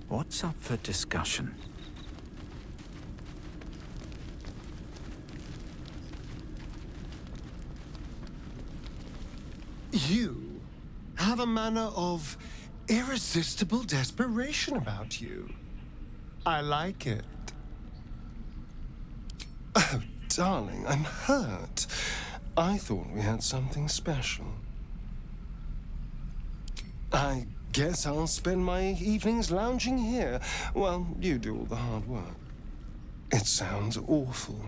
What's up for discussion? You have a manner of irresistible desperation about you. I like it. Oh, darling, I'm hurt. I thought we had something special. I guess I'll spend my evenings lounging here while you do all the hard work. It sounds awful.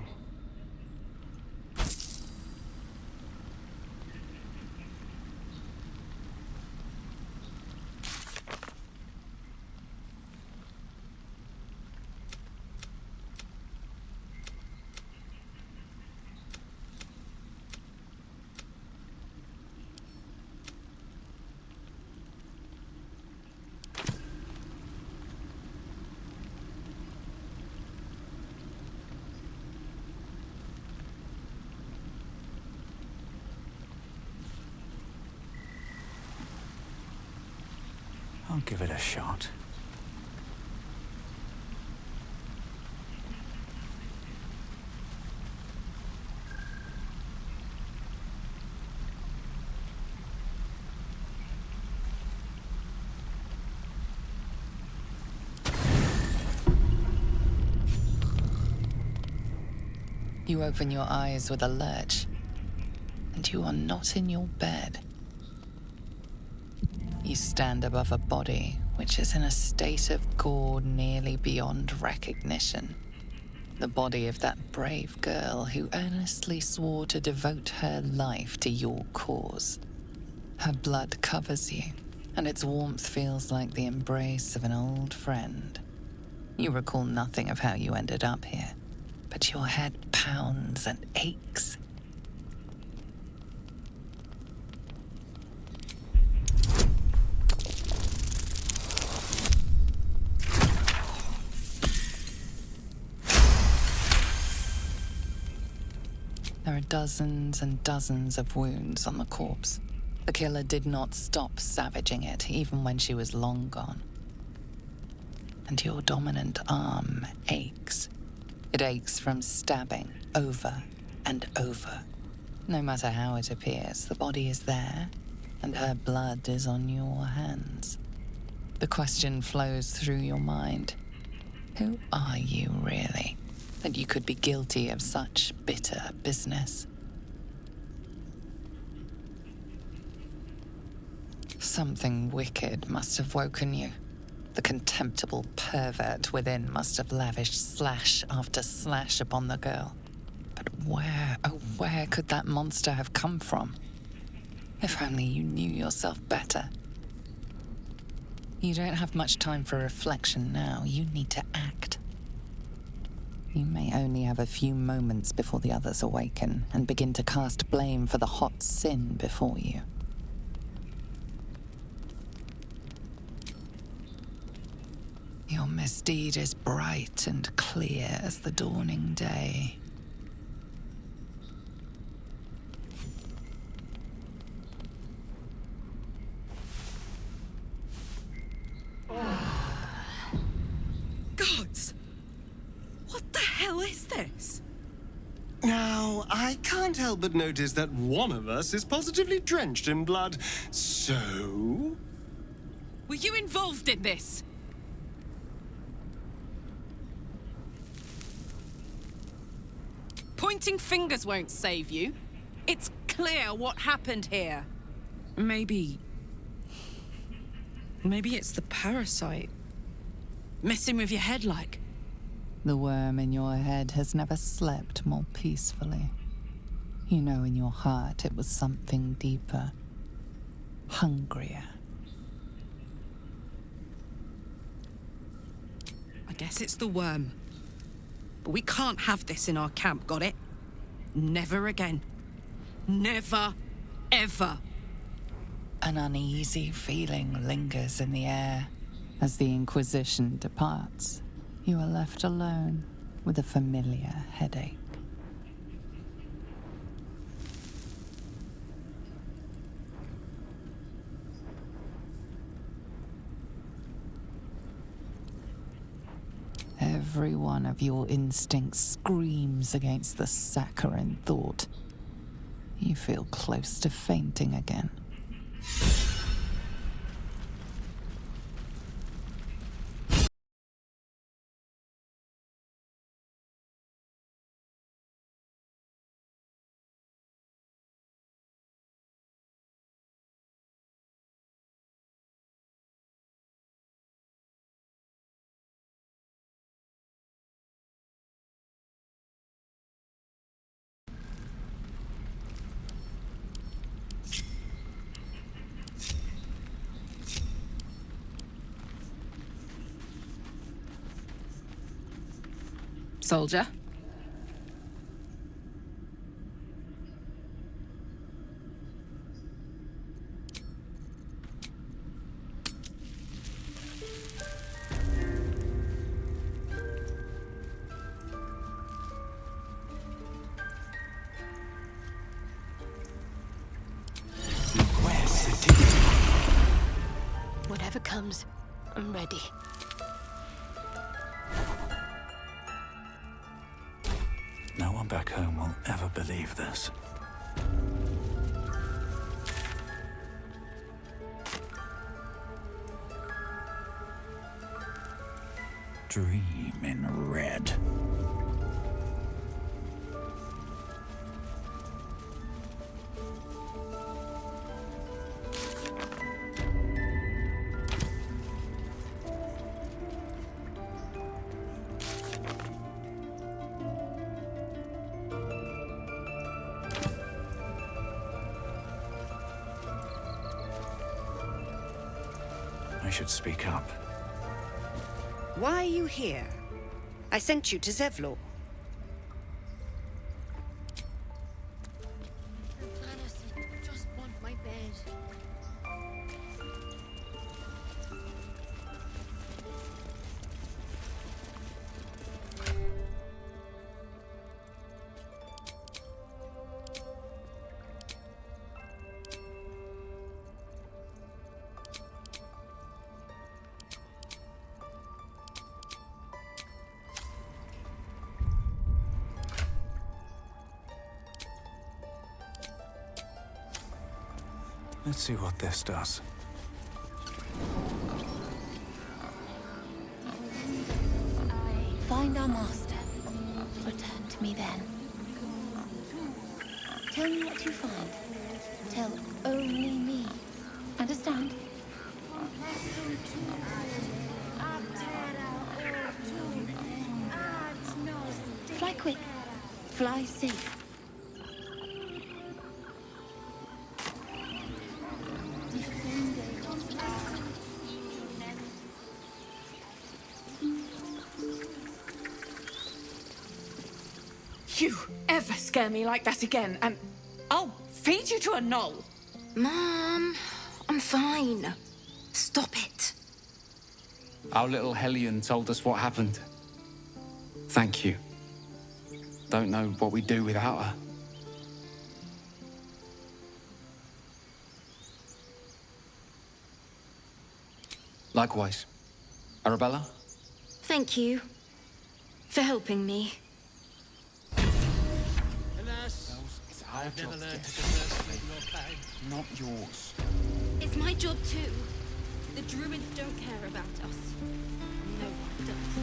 I'll give it a shot. You open your eyes with a lurch, and you are not in your bed. You stand above a body which is in a state of gore nearly beyond recognition. The body of that brave girl who earnestly swore to devote her life to your cause. Her blood covers you, and its warmth feels like the embrace of an old friend. You recall nothing of how you ended up here, but your head pounds and aches. There are dozens and dozens of wounds on the corpse. The killer did not stop savaging it, even when she was long gone. And your dominant arm aches. It aches from stabbing over and over. No matter how it appears, the body is there, and her blood is on your hands. The question flows through your mind. Who are you, really, that you could be guilty of such bitter business? Something wicked must have woken you. The contemptible pervert within must have lavished slash after slash upon the girl. But where, oh where could that monster have come from? If only you knew yourself better. You don't have much time for reflection now. You need to act. You may only have a few moments before the others awaken and begin to cast blame for the hot sin before you. Your misdeed is bright and clear as the dawning day. Gods! What the hell is this? Now, I can't help but notice that one of us is positively drenched in blood. So? Were you involved in this? Pointing fingers won't save you. It's clear what happened here. Maybe it's the parasite. Messing with your head like. The worm in your head has never slept more peacefully. You know in your heart it was something deeper, hungrier. I guess it's the worm. But we can't have this in our camp, got it? Never again. Never, ever. An uneasy feeling lingers in the air. As the Inquisition departs, you are left alone with a familiar headache. Every one of your instincts screams against the saccharine thought. You feel close to fainting again. Soldier? Whatever comes, I'm ready. No one back home will ever believe this. Dream in red. I should speak up. Why are you here? I sent you to Zevlor. Just want my bed. Let's see what this does. Find our master. Return to me then. Tell me what you find. Tell only me. Understand? Fly quick. Fly safe. You ever scare me like that again, and I'll feed you to a knoll. Mom, I'm fine. Stop it. Our little Hellion told us what happened. Thank you. Don't know what we'd do without her. Likewise. Arabella? Thank you for helping me. I've never learned to converse with your kind. Not yours. It's my job too. The Druids don't care about us. No one does.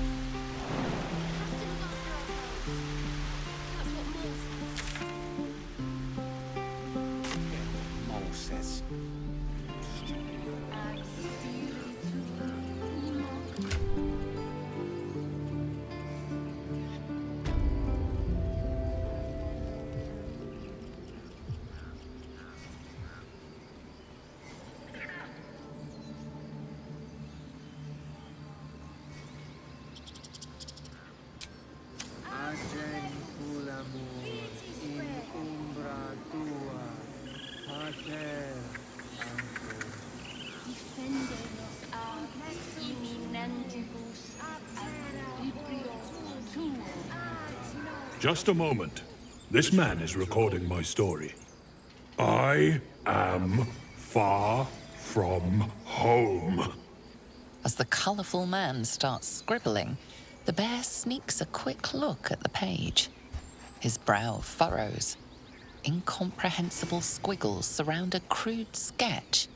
That's what Mole says. Mole says. Just a moment. This man is recording my story. I am far from home. As the colourful man starts scribbling, The bear sneaks a quick look at the page. His brow furrows. Incomprehensible squiggles surround a crude sketch.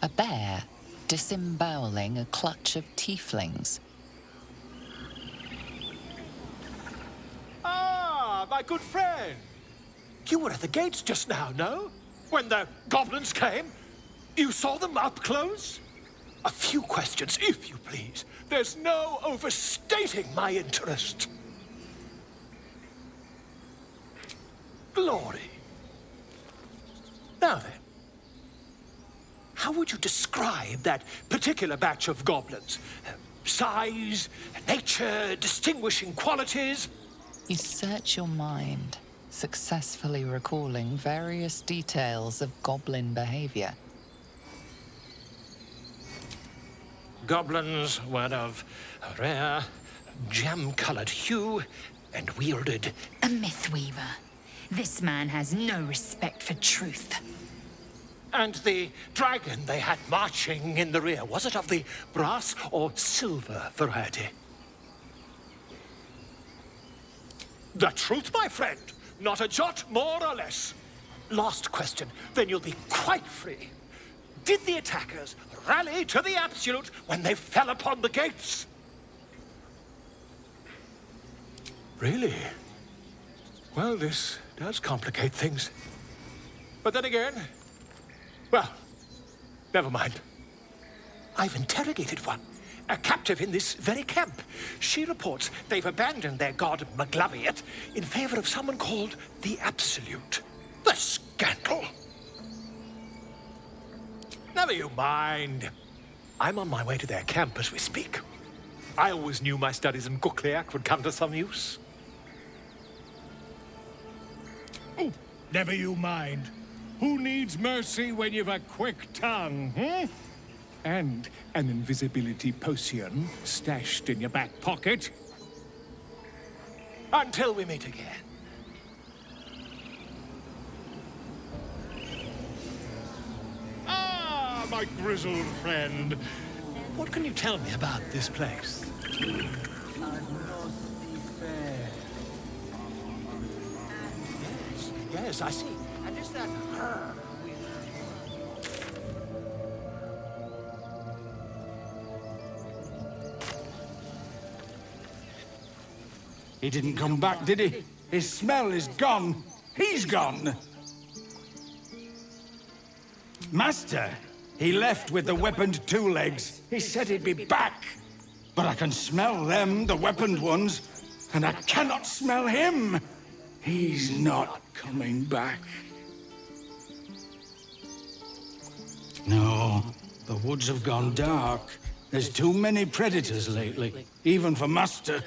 A bear disemboweling a clutch of tieflings. Ah, my good friend. You were at the gates just now, no? When the goblins came? You saw them up close? A few questions, if you please. There's no overstating my interest. Glory. Now then, how would you describe that particular batch of goblins? Size, nature, distinguishing qualities? You search your mind, successfully recalling various details of goblin behavior. Goblins were of a rare, jam-colored hue and wielded... A mythweaver. This man has no respect for truth. And the dragon they had marching in the rear, was it of the brass or silver variety? The truth, my friend. Not a jot more or less. Last question, then you'll be quite free. Did the attackers rally to the absolute when they fell upon the gates? Really? Well, this does complicate things. But then again, well, never mind. I've interrogated one, a captive in this very camp. She reports they've abandoned their god Maglabiet in favor of someone called the Absolute. The scandal! Never you mind. I'm on my way to their camp as we speak. I always knew my studies in Gukliak would come to some use. Oh, never you mind. Who needs mercy when you've a quick tongue, hmm? And an invisibility potion stashed in your back pocket? Until we meet again. Ah, my grizzled friend. What can you tell me about this place? Yes, I see. And is that her? He didn't come back, did he? His smell is gone. He's gone. Master, he left with the weaponed two legs. He said he'd be back. But I can smell them, the weaponed ones, and I cannot smell him. He's not coming back. No, the woods have gone dark. There's too many predators lately, even for Master.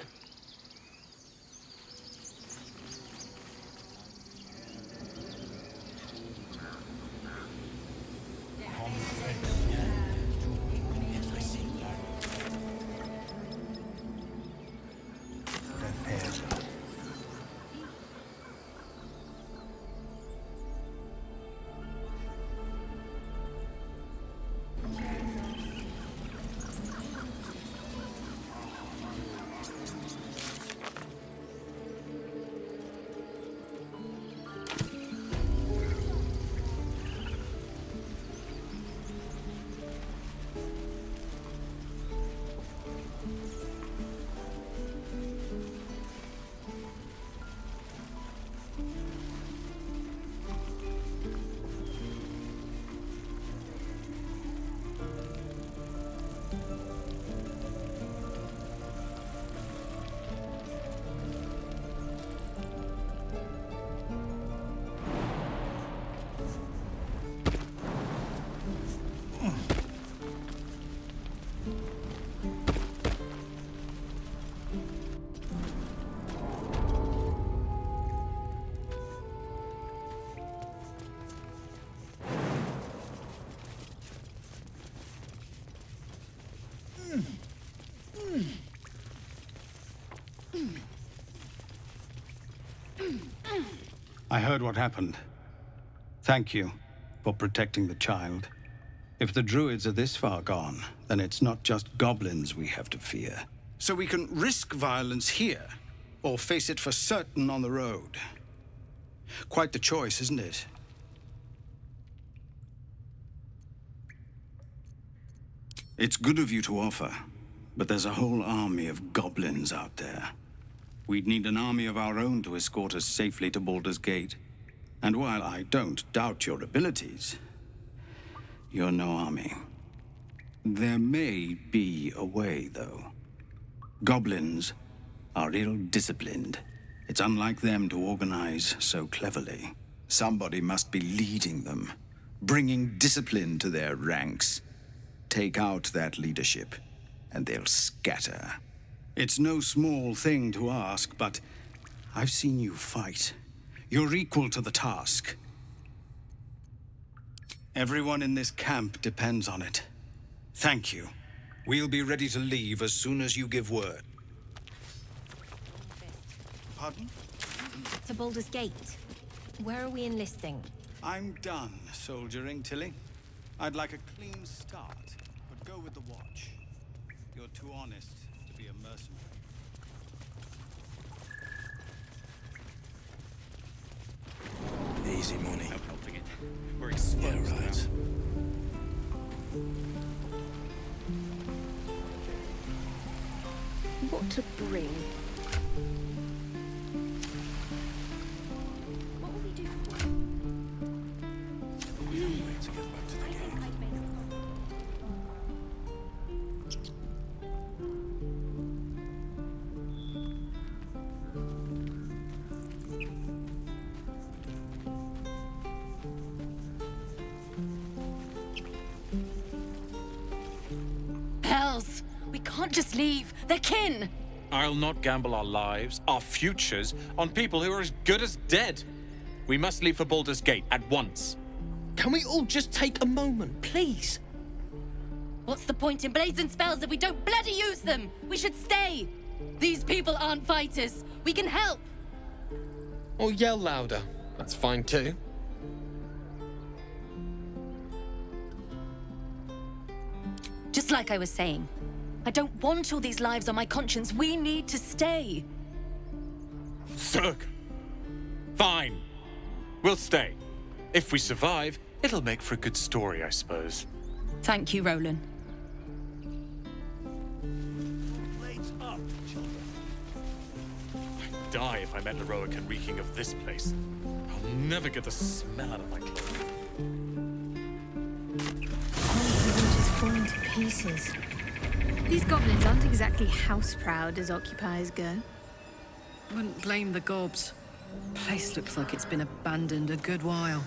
I heard what happened. Thank you for protecting the child. If the druids are this far gone, then it's not just goblins we have to fear. So we can risk violence here, or face it for certain on the road. Quite the choice, isn't it? It's good of you to offer, but there's a whole army of goblins out there. We'd need an army of our own to escort us safely to Baldur's Gate. And while I don't doubt your abilities, you're no army. There may be a way, though. Goblins are ill-disciplined. It's unlike them to organize so cleverly. Somebody must be leading them, bringing discipline to their ranks. Take out that leadership, and they'll scatter. It's no small thing to ask, but I've seen you fight. You're equal to the task. Everyone in this camp depends on it. Thank you. We'll be ready to leave as soon as you give word. Pardon? To Baldur's Gate. Where are we enlisting? I'm done soldiering, Tilly. I'd like a clean start, but go with the watch. You're too honest to be a mercenary. Easy money. No helping it. We're exposed Yeah, right. What to bring? What will we do for work? We don't wait to get back to the gate. Hells! We can't just leave. They're kin! I'll not gamble our lives, our futures, on people who are as good as dead. We must leave for Baldur's Gate at once. Can we all just take a moment, please? What's the point in blazing spells if we don't bloody use them? We should stay! These people aren't fighters. We can help! Or yell louder. That's fine too. Just like I was saying, I don't want all these lives on my conscience. We need to stay. Zerg! Fine. We'll stay. If we survive, it'll make for a good story, I suppose. Thank you, Roland. I'd die if I met Heroic and reeking of this place. I'll never get the smell out of my clothes. Just falling to pieces. These goblins aren't exactly house-proud as occupiers go. Wouldn't blame the gobs. Place looks like it's been abandoned a good while.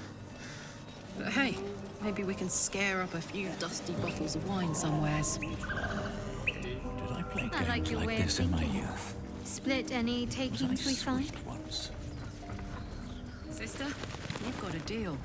But hey, maybe we can scare up a few dusty bottles of wine somewheres. Did I play I like games your like way of this in my thinking. youth? Split any takings we find? Once. Sister, you've got a deal.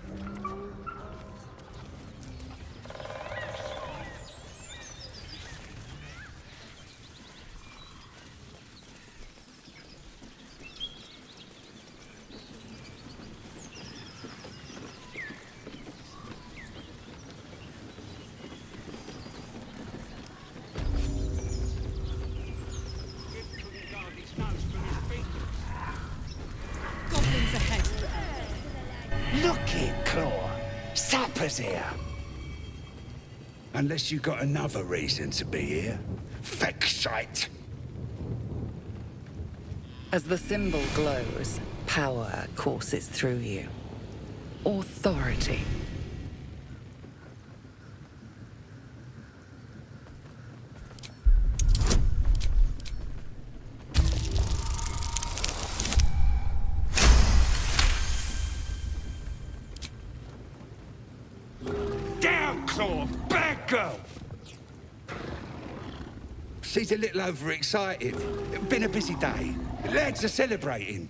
Goblins ahead. Look it, Claw. Sapper's here. Unless you got another reason to be here. Fexite. As the symbol glows, power courses through you. Authority. Down, Claw! Back girl! She's a little overexcited. Been a busy day. Lads are celebrating.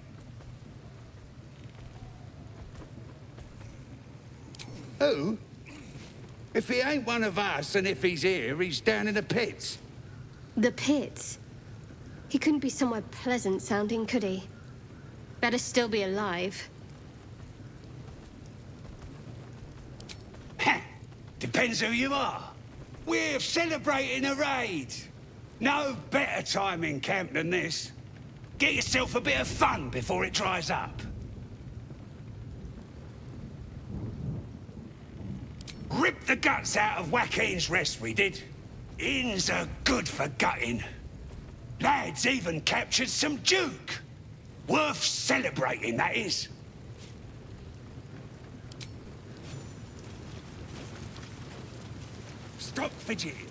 Who? If he ain't one of us, and if he's here, he's down in the pits. The pits? He couldn't be somewhere pleasant sounding, could he? Better still be alive. Depends who you are. We're celebrating a raid. No better time in camp than this. Get yourself a bit of fun before it dries up. Ripped the guts out of Joaquin's Rest, we did. Inns are good for gutting. Lads even captured some Duke. Worth celebrating, that is. Stop fidgeting.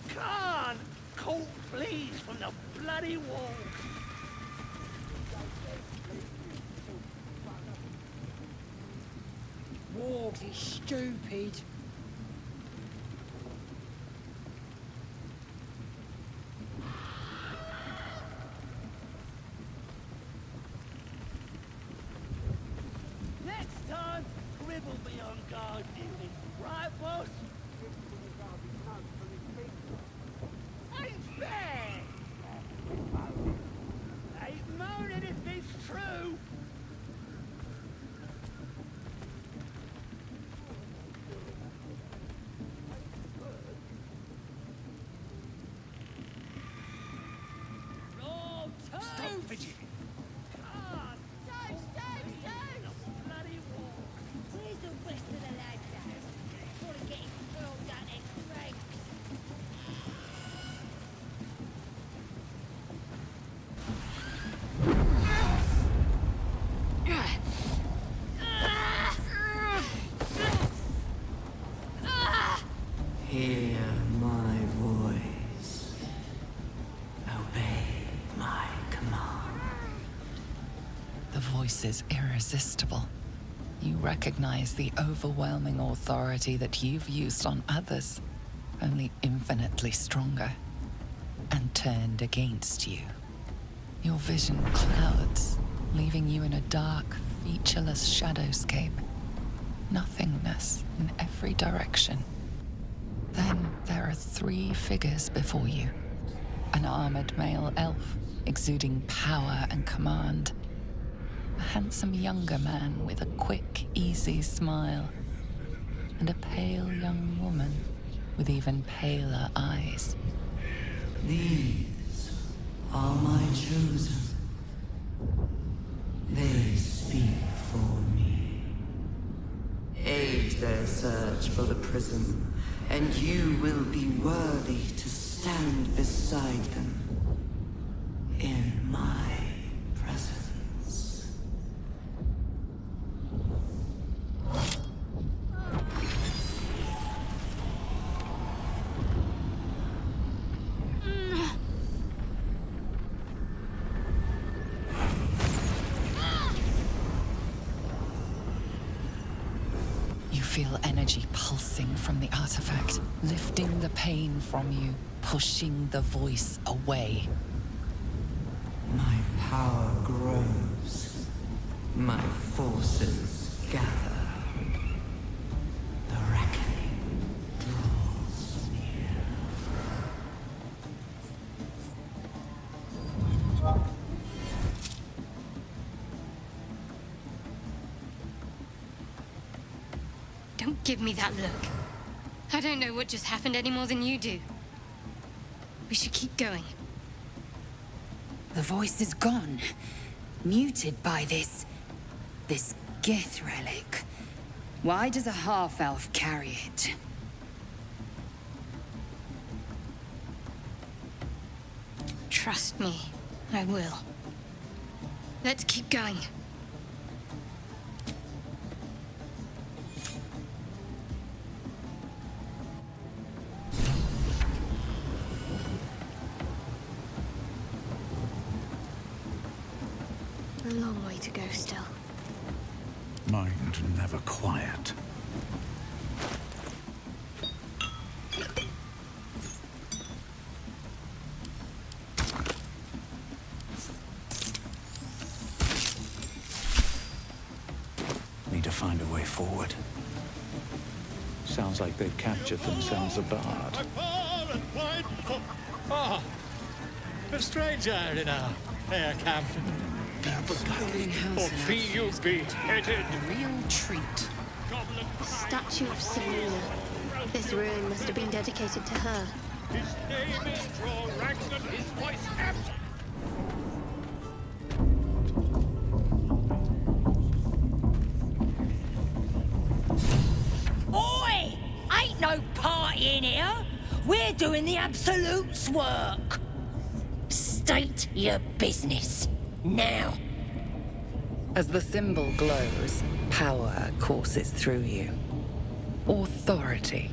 Can't! Colt flees from the bloody wall. Wargs is stupid. Next time, Grib will be on guard duty. Right, boss? Ain't fair! Ain't moaning if it's true! Stop fidgeting. Where's the rest of the lads at? Gotta get his girl down in Craig. Hear my voice. Obey my command. The voice is irresistible. You recognize the overwhelming authority that you've used on others, only infinitely stronger, and turned against you. Your vision clouds, leaving you in a dark, featureless shadowscape. Nothingness in every direction. Then there are 3 figures before you. An armored male elf, exuding power and command. A handsome younger man with a quick, easy smile. And a pale young woman with even paler eyes. These are my chosen. They speak for me. Aid their search for the prism, and you will be worthy to stand beside them in my presence. You feel energy pulsing from the artifact, lifting the pain from you, pushing the voice away. My power grows. My forces gather. The reckoning draws near. Don't give me that look. I don't know what just happened any more than you do. We should keep going. The voice is gone. Muted by this Gith relic. Why does a half-elf carry it? Trust me, I will. Let's keep going. A long way to go still. Mind never quiet. Need to find a way forward. Sounds like they've captured themselves a bard. Oh, a stranger in our fair camp. Or be you beheaded. A real treat. The statue of Selena. This ruin must have been dedicated to her. His name is Draw his voice Oi! Ain't no party in here. We're doing the Absolute's work. State your business. Now. As the symbol glows, power courses through you. Authority.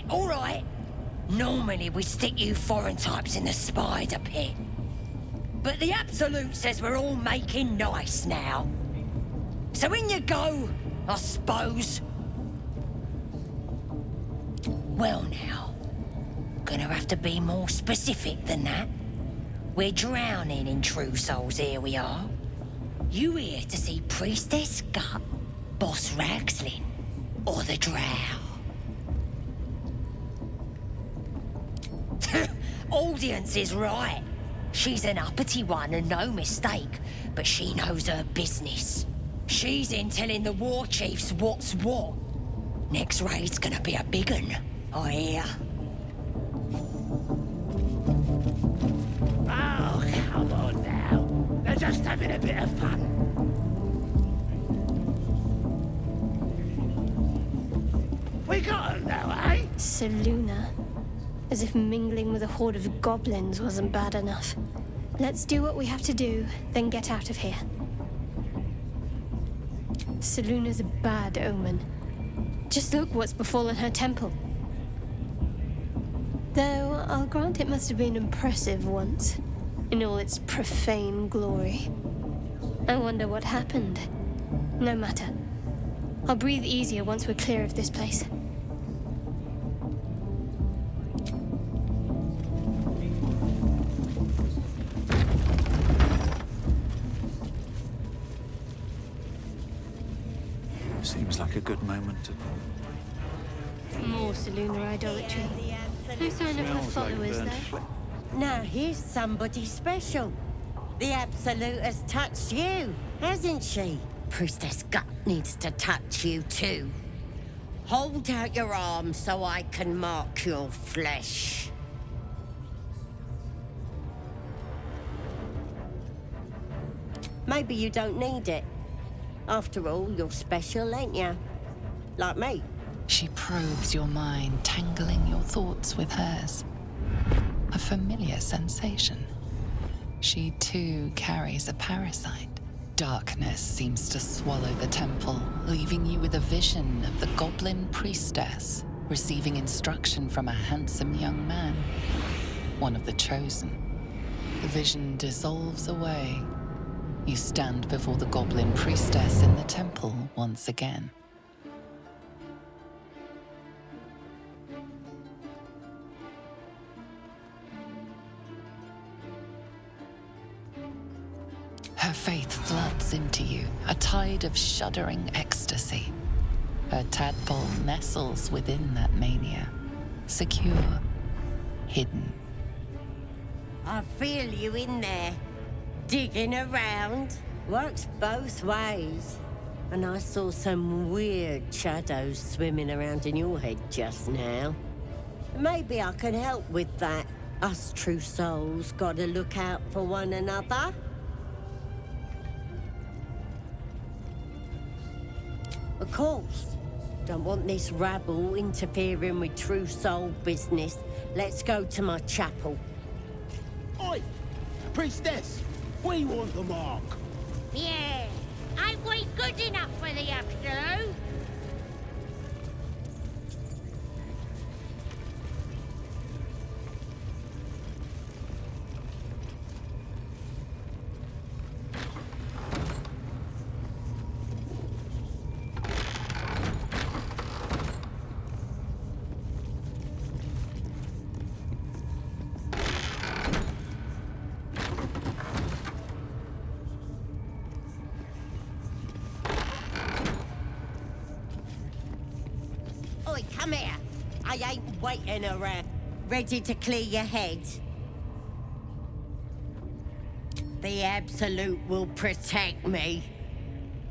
All right. Normally we stick you foreign types in the spider pit. But the Absolute says we're all making nice now. So in you go, I suppose. Well now, gonna have to be more specific than that. We're drowning in true souls, here we are. You here to see Priestess Gut, Boss Ragslin, or the Drow? Audience is right. She's an uppity one and no mistake, but she knows her business. She's in telling the war chiefs what's what. Next raid's gonna be a big un, I hear. Oh, come on now. They're just having a bit of fun. We got them now, eh? Seluna. As if mingling with a horde of goblins wasn't bad enough. Let's do what we have to do, then get out of here. Seluna's a bad omen. Just look what's befallen her temple. Though, I'll grant it must have been impressive once, in all its profane glory. I wonder what happened. No matter. I'll breathe easier once we're clear of this place. Seems like a good moment to... More Seluna idolatry. No sign of her followers, though. Now here's somebody special. The Absolute has touched you, hasn't she? Priestess Gut needs to touch you too. Hold out your arm so I can mark your flesh. Maybe you don't need it. After all, you're special, ain't you? Like me. She probes your mind, tangling your thoughts with hers. A familiar sensation. She too carries a parasite. Darkness seems to swallow the temple, leaving you with a vision of the Goblin Priestess, receiving instruction from a handsome young man, one of the chosen. The vision dissolves away. You stand before the Goblin Priestess in the temple once again. Her faith floods into you, a tide of shuddering ecstasy. Her tadpole nestles within that mania, secure, hidden. I feel you in there. Digging around. Works both ways. And I saw some weird shadows swimming around in your head just now. Maybe I can help with that. Us true souls gotta look out for one another. Of course. Don't want this rabble interfering with true soul business. Let's go to my chapel. Oi! Priestess! We want the mark. Yeah. Ain't we good enough for the Absolute? Oi, come here. I ain't waiting around. Ready to clear your head? The Absolute will protect me.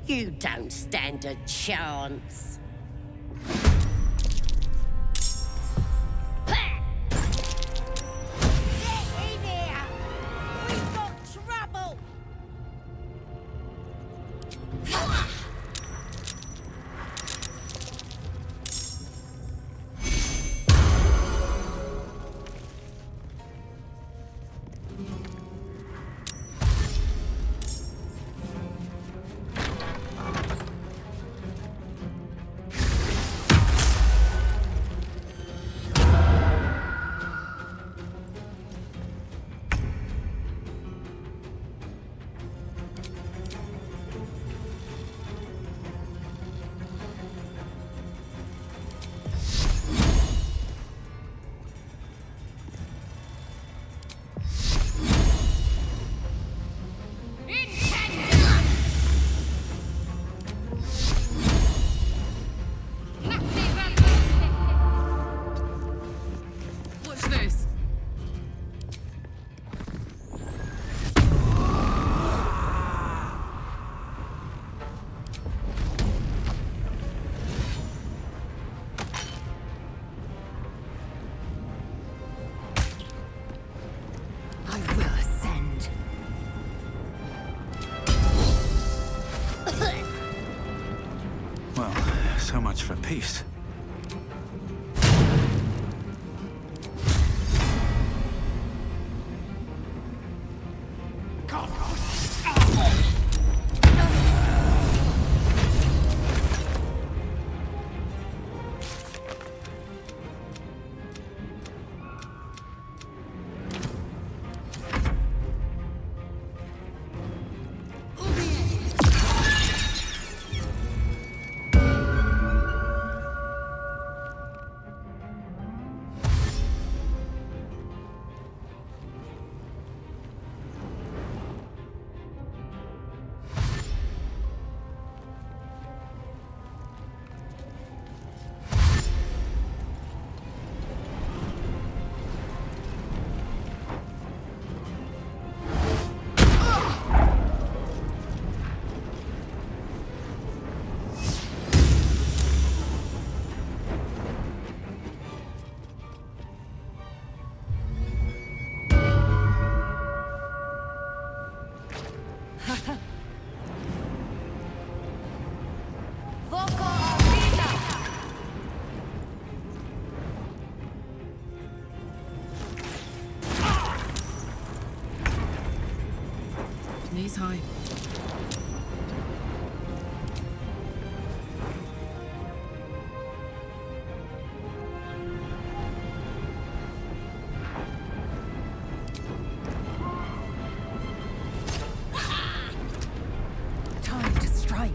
You don't stand a chance. Get in here! We've got trouble! Watch this. I will ascend. Well, so much for peace. Knees high. Time to strike.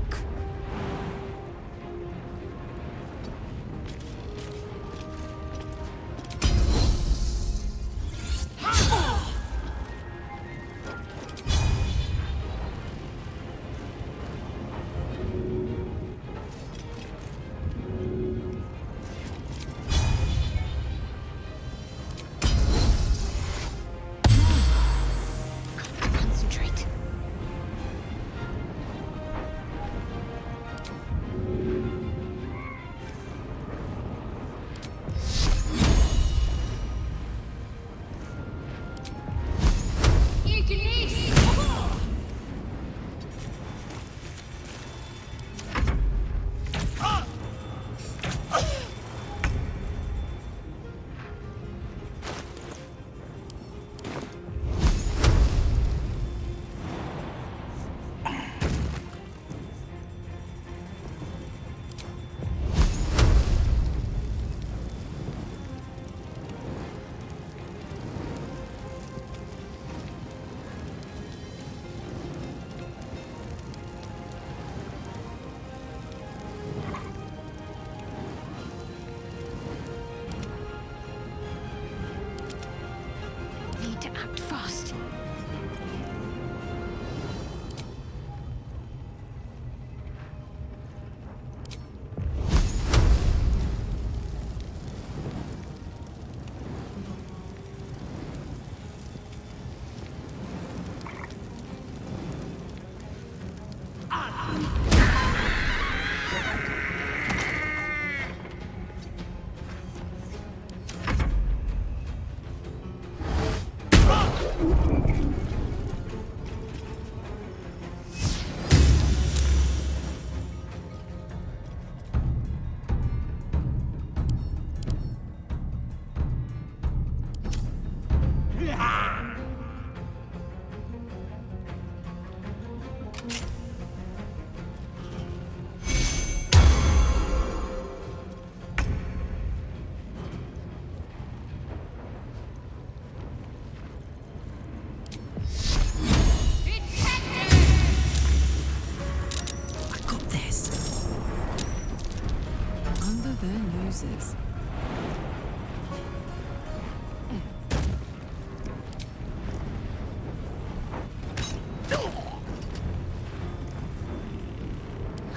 under their noses.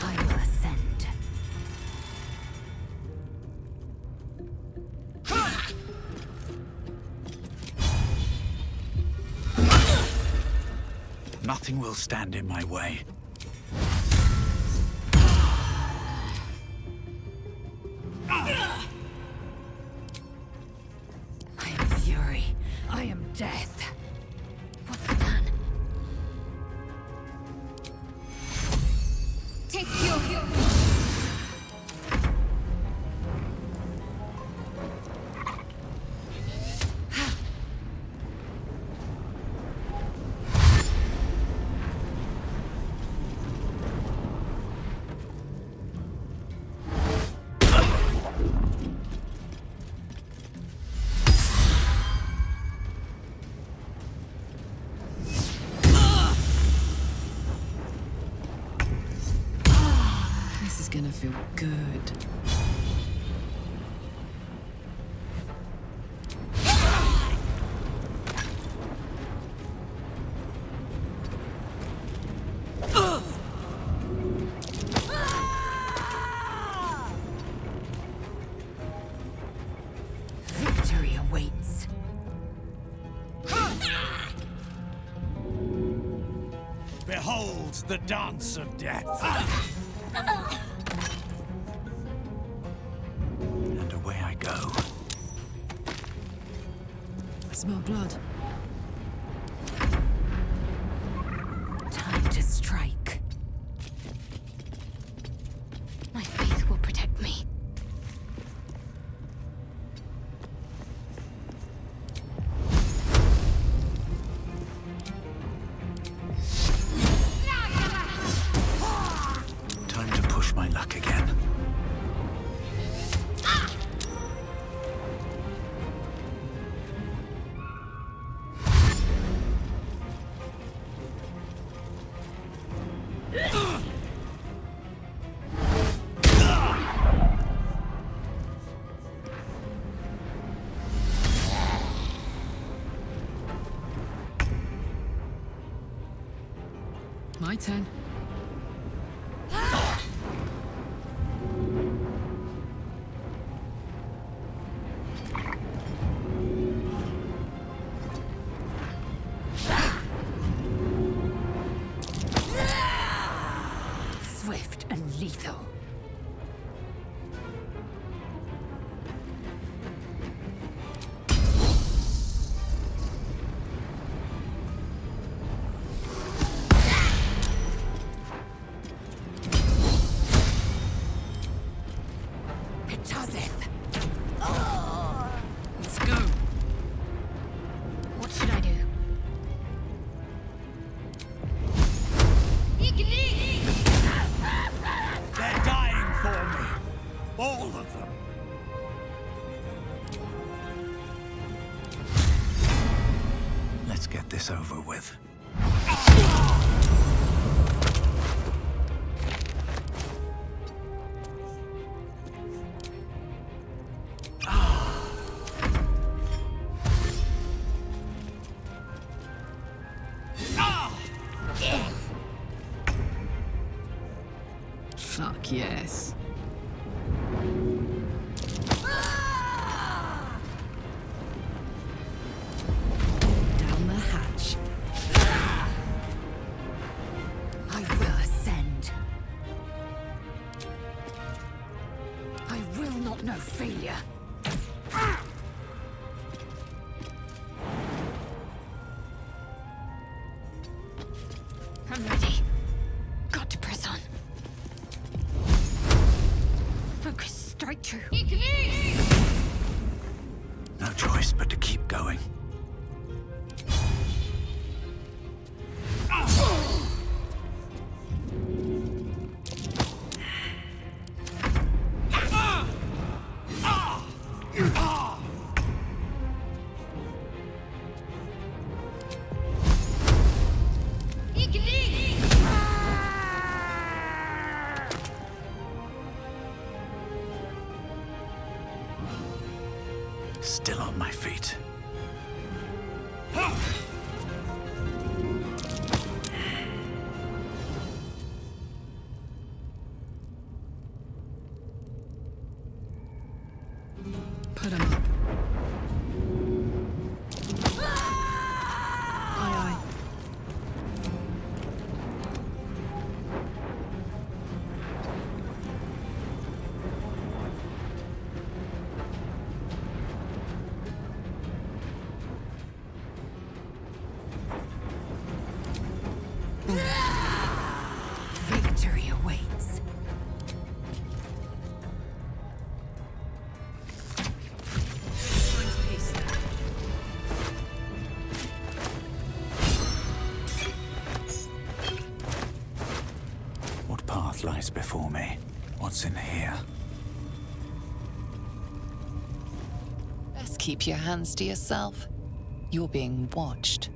I will ascend. Nothing will stand in my way. I am fury. I am death. What's the plan? Take your... This is gonna feel good. Victory awaits. Behold the dance of death. And away I go. I smell blood. Time to strike. My faith will protect me. Time to push my luck again. My turn. Swift and lethal. Let's go. What should I do? They're dying for me. All of them. Let's get this over with. Fuck yes. Down the hatch. I will ascend. I will not know failure. I'm ready. Got to press on. Focus, strike true. No choice but to keep going. Still on my feet. Put 'em up. Aye, aye. Victory awaits. Finds peace there. What path lies before me? What's in here? Best keep your hands to yourself. You're being watched.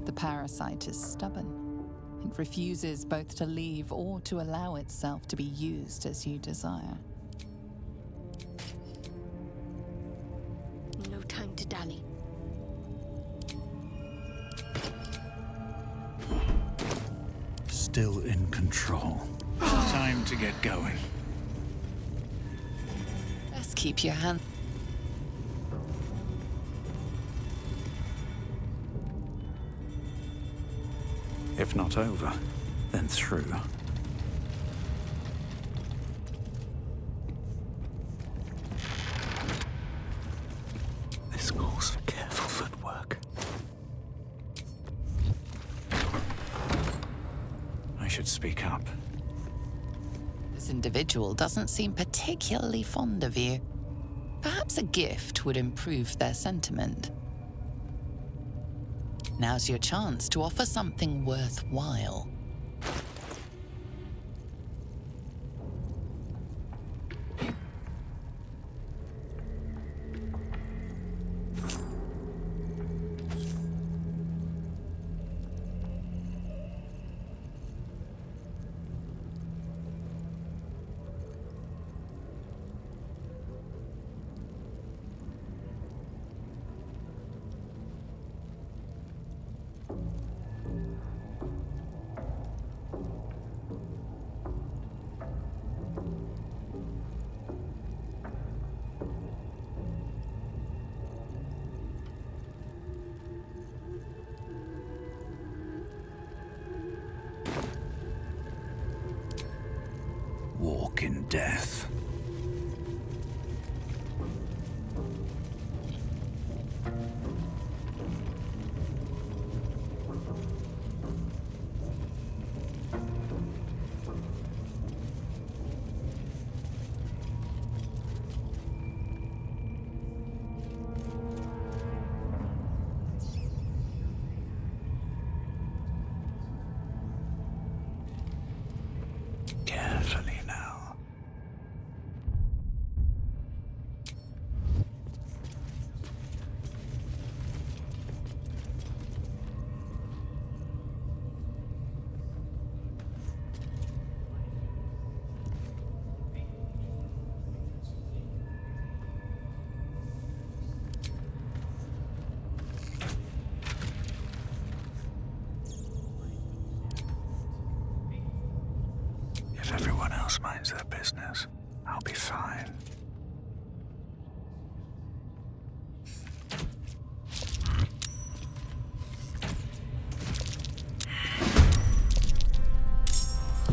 The parasite is stubborn. It refuses both to leave or to allow itself to be used as you desire. No time to dally. Still in control. Time to get going. Best keep your hand. If not over, then through. This calls for careful footwork. I should speak up. This individual doesn't seem particularly fond of you. Perhaps a gift would improve their sentiment. Now's your chance to offer something worthwhile. Walk in death. Carefully now. If everyone else minds their business, I'll be fine.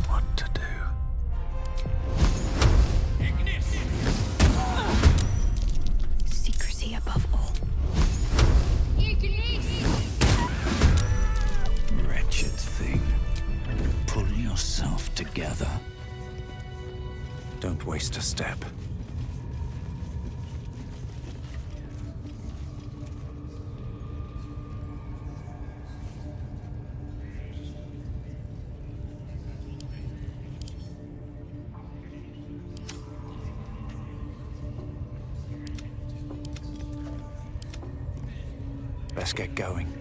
What to do? Secrecy above all. Wretched thing. Pull yourself together. Don't waste a step. Let's get going.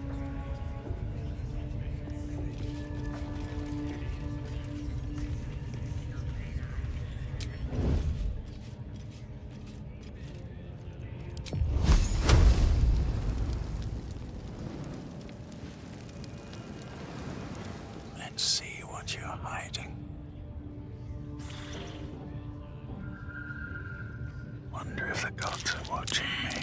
see what you're hiding. Wonder if the gods are watching me.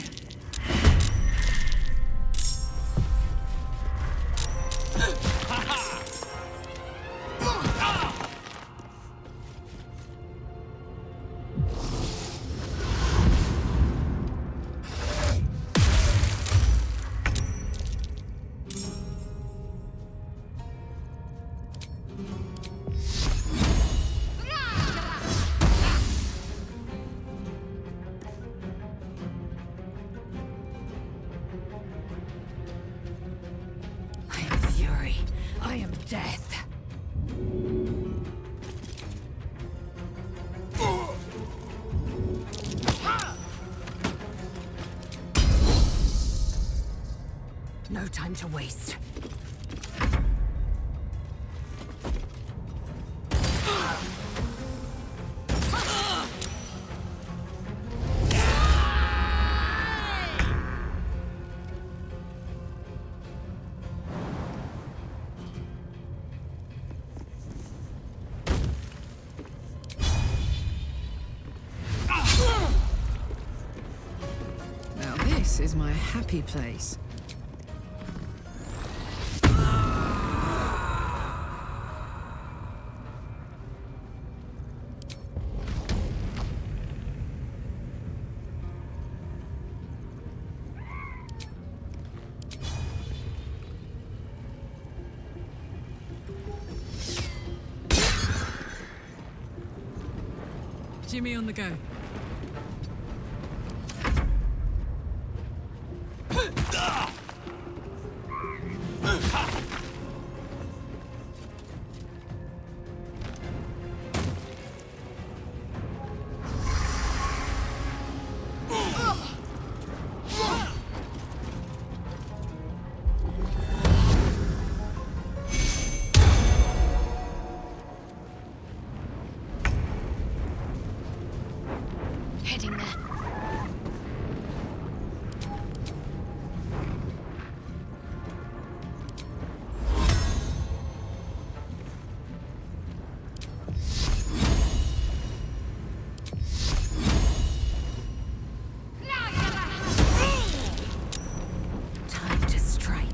I am death. No time to waste. Now this is my happy place. Jimmy on the go. Heading there. Time to strike.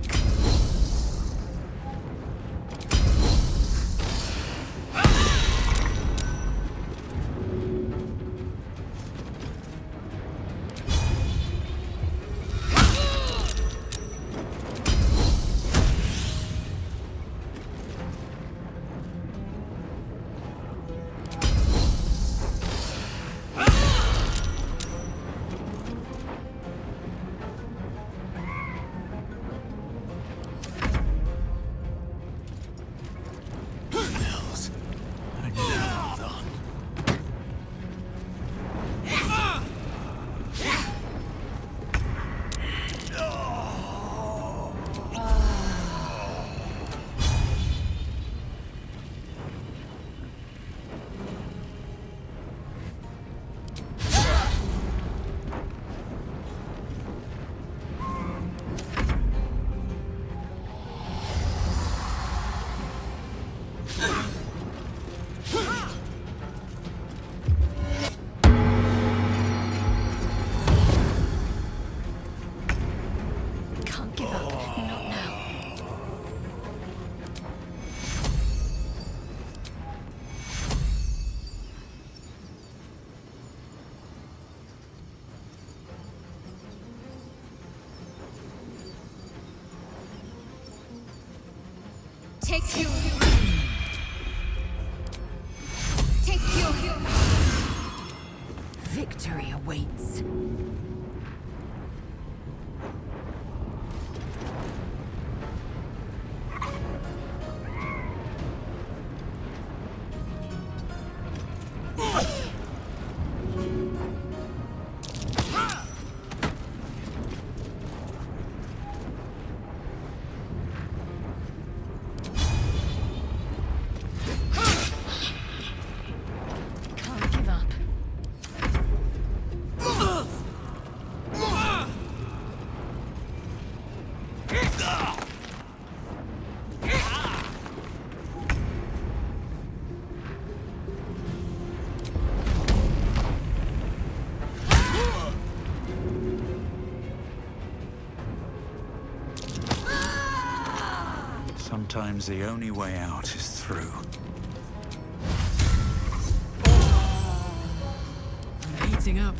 Can't give up. Not now. Take you. Take you. Victory awaits. Can't give up. Sometimes the only way out is through. I'm heating up.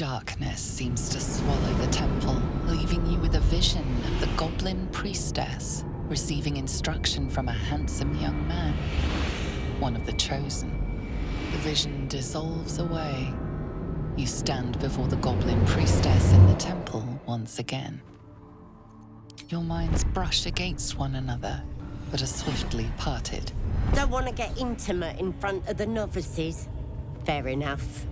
darkness seems to swallow the temple, leaving you with a vision of the Goblin Priestess receiving instruction from a handsome young man, one of the chosen. The vision dissolves away. You stand before the Goblin Priestess in the temple once again. Your minds brush against one another, but are swiftly parted. Don't want to get intimate in front of the novices. Fair enough.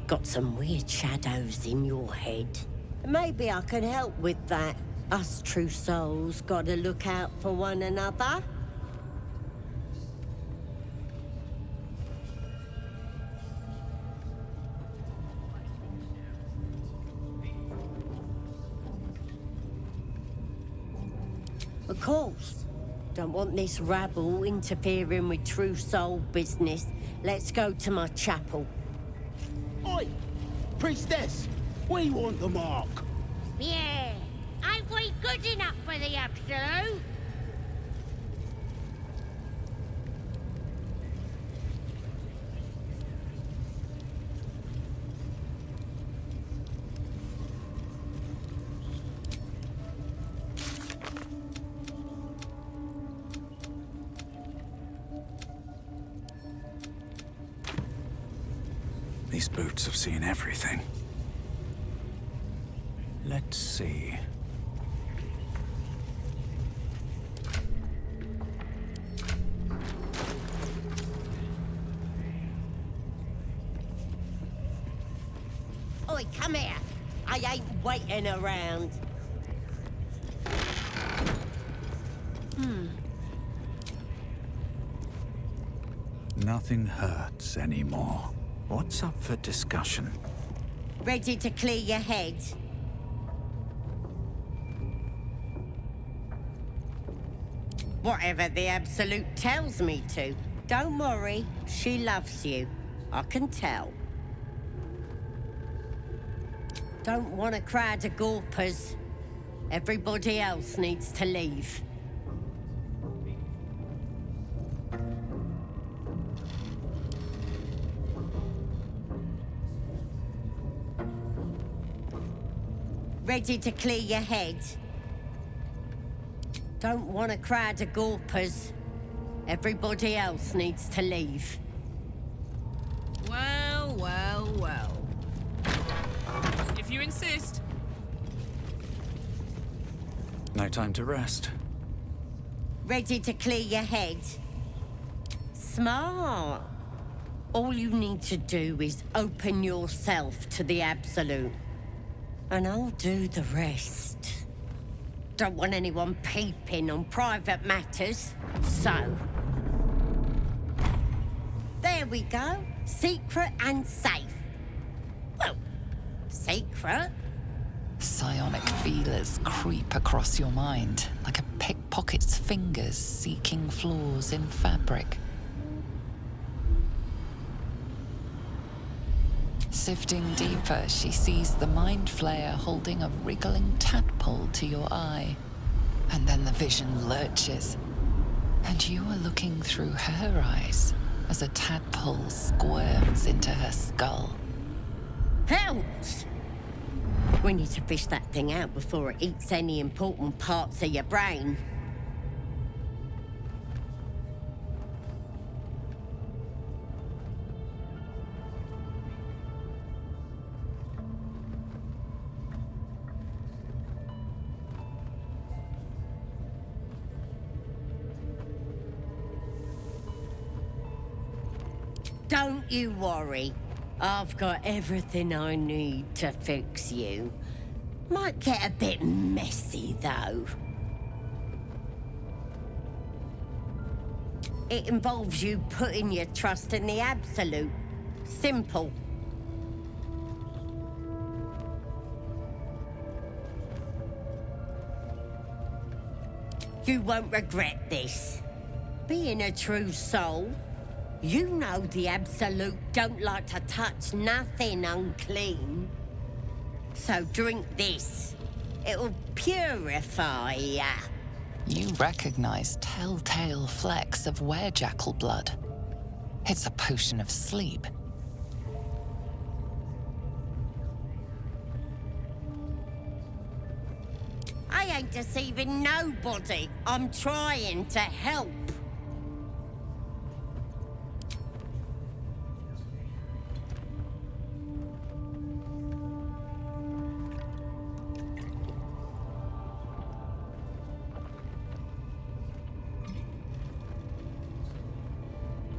Got some weird shadows in your head. Maybe I can help with that. Us true souls gotta look out for one another. Of course. Don't want this rabble interfering with true soul business. Let's go to my chapel. Oi! Priestess! We want the mark! Yeah, ain't we good enough for the Absolute? These boots have seen everything. Let's see. Oi, come here. I ain't waiting around. Nothing hurts anymore. What's up for discussion? Ready to clear your head? Whatever the Absolute tells me to. Don't worry, she loves you. I can tell. Don't want a crowd of gawpers. Everybody else needs to leave. Ready to clear your head? Don't want a crowd of gawpers. Everybody else needs to leave. Well, well, well. If you insist. No time to rest. Ready to clear your head? Smart. All you need to do is open yourself to the Absolute. And I'll do the rest. Don't want anyone peeping on private matters, so... There we go. Secret and safe. Well, secret. Psionic feelers creep across your mind, like a pickpocket's fingers seeking flaws in fabric. Sifting deeper, she sees the mind flayer holding a wriggling tadpole to your eye. And then the vision lurches, and you are looking through her eyes as a tadpole squirms into her skull. Hells! We need to fish that thing out before it eats any important parts of your brain. Don't you worry. I've got everything I need to fix you. Might get a bit messy, though. It involves you putting your trust in the Absolute. Simple. You won't regret this. Being a true soul, you know the Absolute don't like to touch nothing unclean. So drink this. It'll purify ya. You recognize telltale flecks of werejackal blood. It's a potion of sleep. ain't deceiving nobody. I'm trying to help.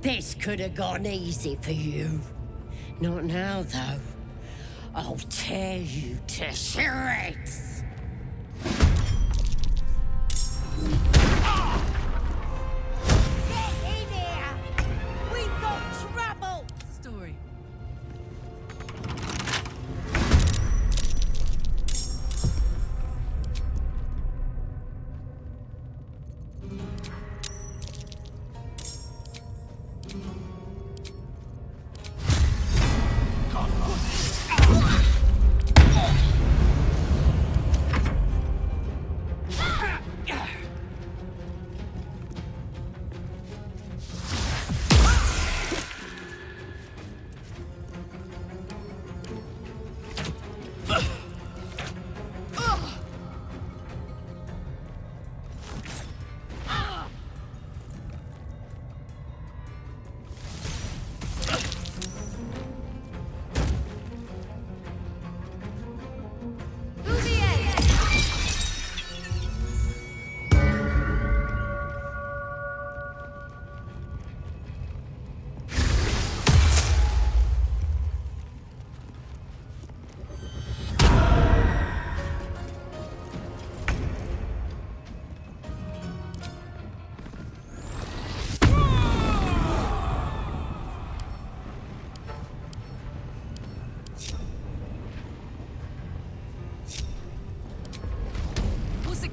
This could have gone easy for you. Not now, though. I'll tear you to shreds. Get in here! We've got trouble! Story.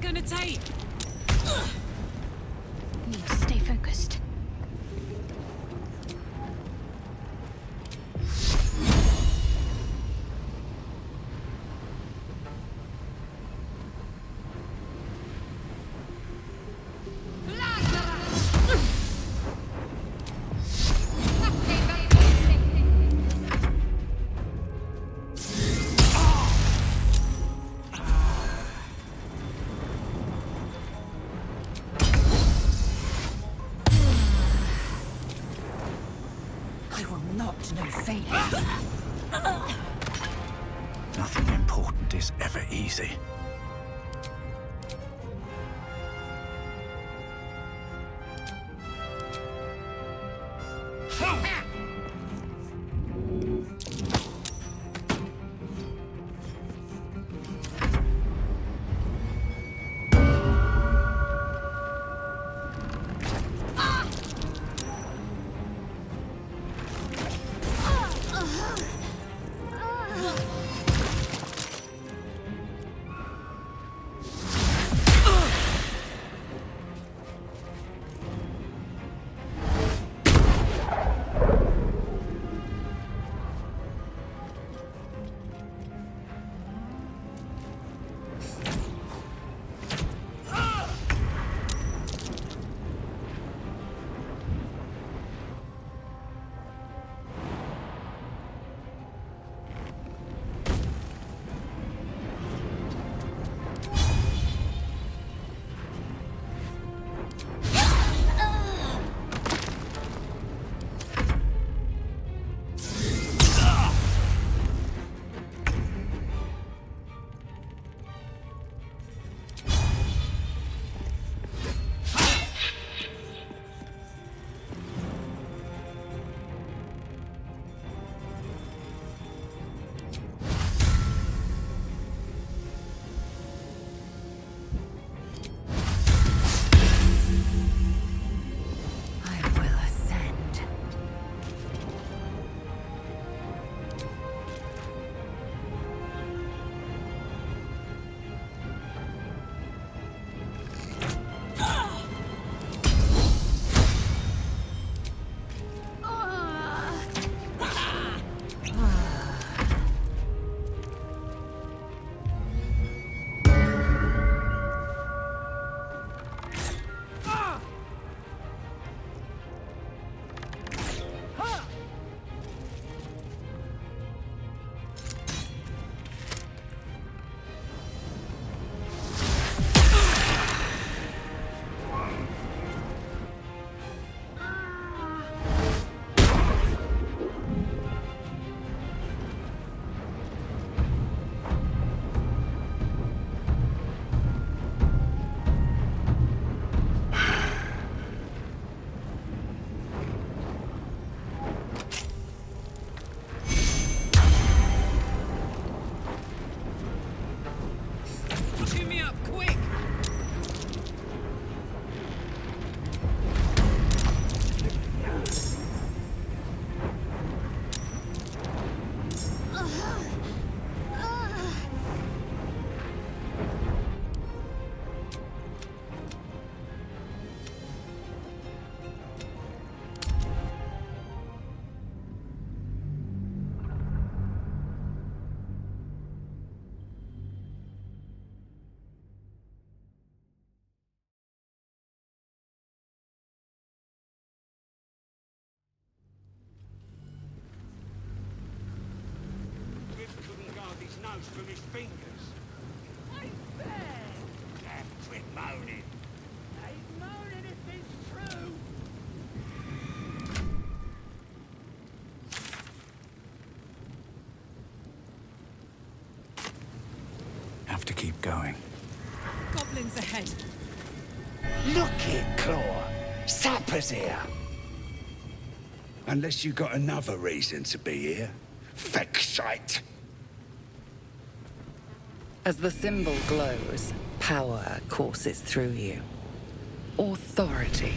Gonna take. Need to stay focused. Nothing important is ever easy. nose from his fingers. Quit moaning. Ain't moaning if it's true. Have to keep going. Goblins ahead. Look it, Claw. Sapper's here. Unless you got another reason to be here. Fexite. As the symbol glows, power courses through you. Authority.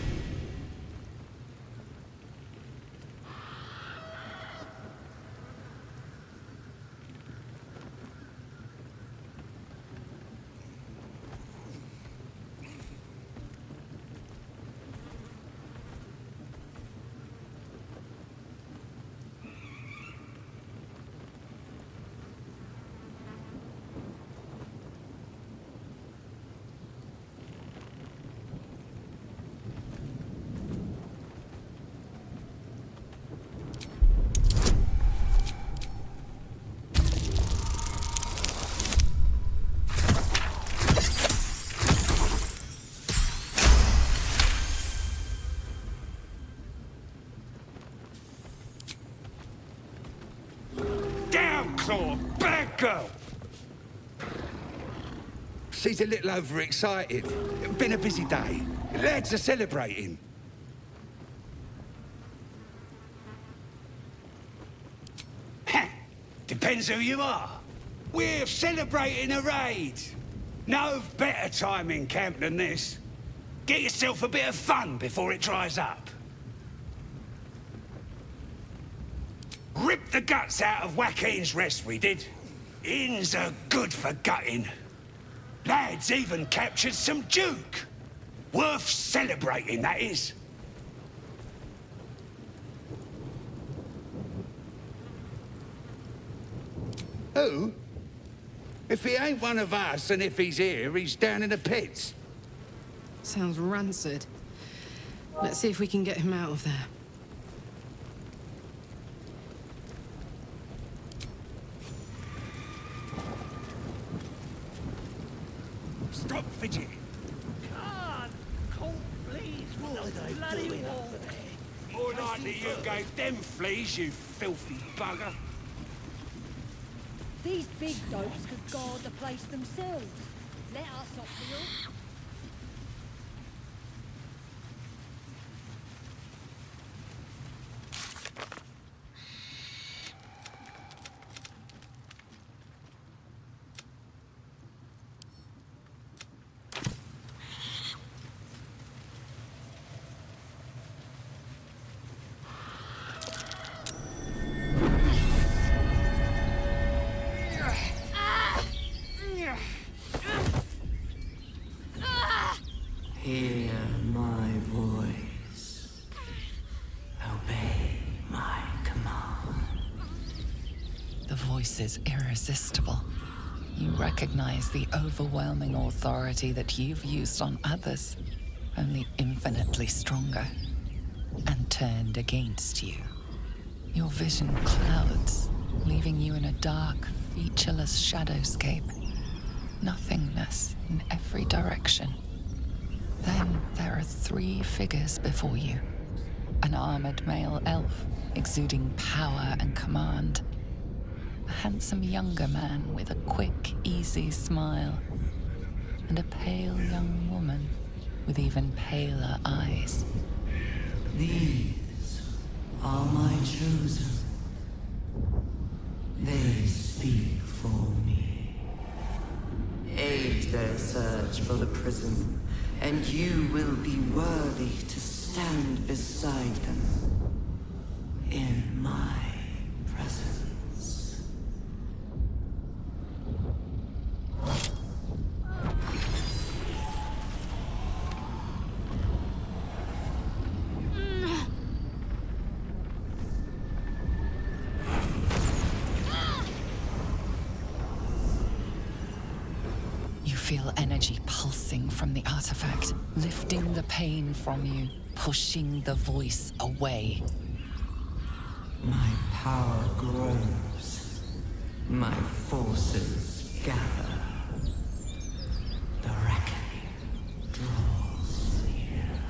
Claw, bad girl! She's a little overexcited. Been a busy day. Lads are celebrating. Depends who you are. We're celebrating a raid. No better time in camp than this. Get yourself a bit of fun before it dries up. Ripped the guts out of Joaquin's Rest, we did. Inns are good for gutting. Lads even captured some Duke. Worth celebrating, that is. Who? If he ain't one of us, and if he's here, he's down in the pits. Sounds rancid. Let's see if we can get him out of there. Stop fidgeting. God, cold fleas from the bloody wall. More likely you gave them fleas, you filthy bugger. These big dopes could guard the place themselves. Let us off the hook. Hear my voice. Obey my command. The voice is irresistible. You recognize the overwhelming authority that you've used on others, only infinitely stronger, and turned against you. Your vision clouds, leaving you in a dark, featureless shadowscape. Nothingness in every direction. Then there are 3 figures before you. An armored male elf, exuding power and command. A handsome younger man with a quick, easy smile. And a pale young woman with even paler eyes. These are my chosen. They speak for me. Aid their search for the prison, and you will be worthy to stand beside them in my presence. You feel energy pulsing from the artifact, lifting the pain from you, pushing the voice away. My power grows. My forces gather. The reckoning draws near.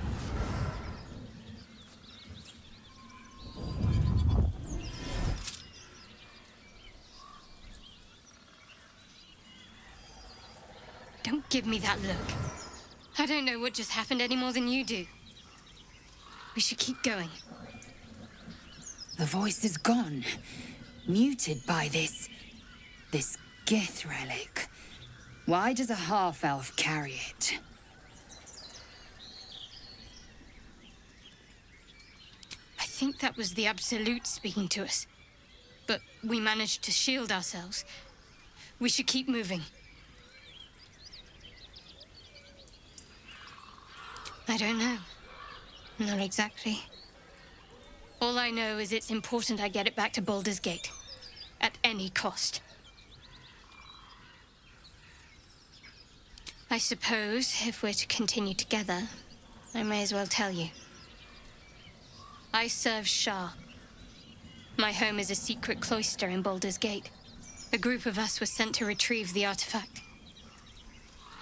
Don't give me that look. I don't know what just happened any more than you do. We should keep going. The voice is gone. Muted by this Gith relic. Why does a half-elf carry it? I think that was the Absolute speaking to us. But we managed to shield ourselves. We should keep moving. I don't know. Not exactly. All I know is it's important I get it back to Baldur's Gate. At any cost. I suppose, if we're to continue together, I may as well tell you. I serve Shah. My home is a secret cloister in Baldur's Gate. A group of us was sent to retrieve the artifact.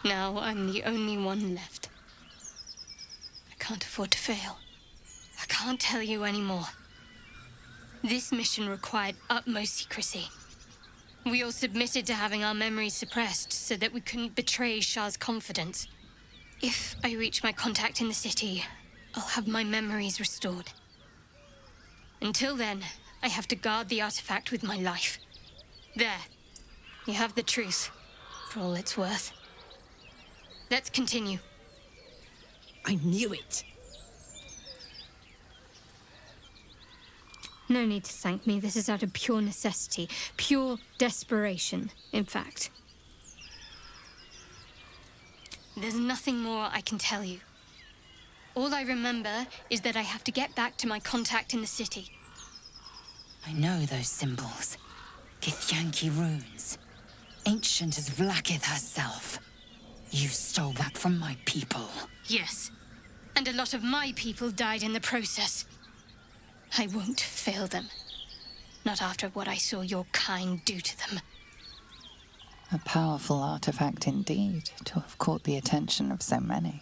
Now I'm the only one left. I can't afford to fail. I can't tell you anymore. This mission required utmost secrecy. We all submitted to having our memories suppressed so that we couldn't betray Shah's confidence. If I reach my contact in the city, I'll have my memories restored. Until then, I have to guard the artifact with my life. There. You have the truth, for all it's worth. Let's continue. I knew it. No need to thank me. This is out of pure necessity. Pure desperation, in fact. There's nothing more I can tell you. All I remember is that I have to get back to my contact in the city. I know those symbols. Githyanki runes. Ancient as Vlaakith herself. You stole that from my people. Yes. And a lot of my people died in the process. I won't fail them. Not after what I saw your kind do to them. A powerful artifact indeed, to have caught the attention of so many.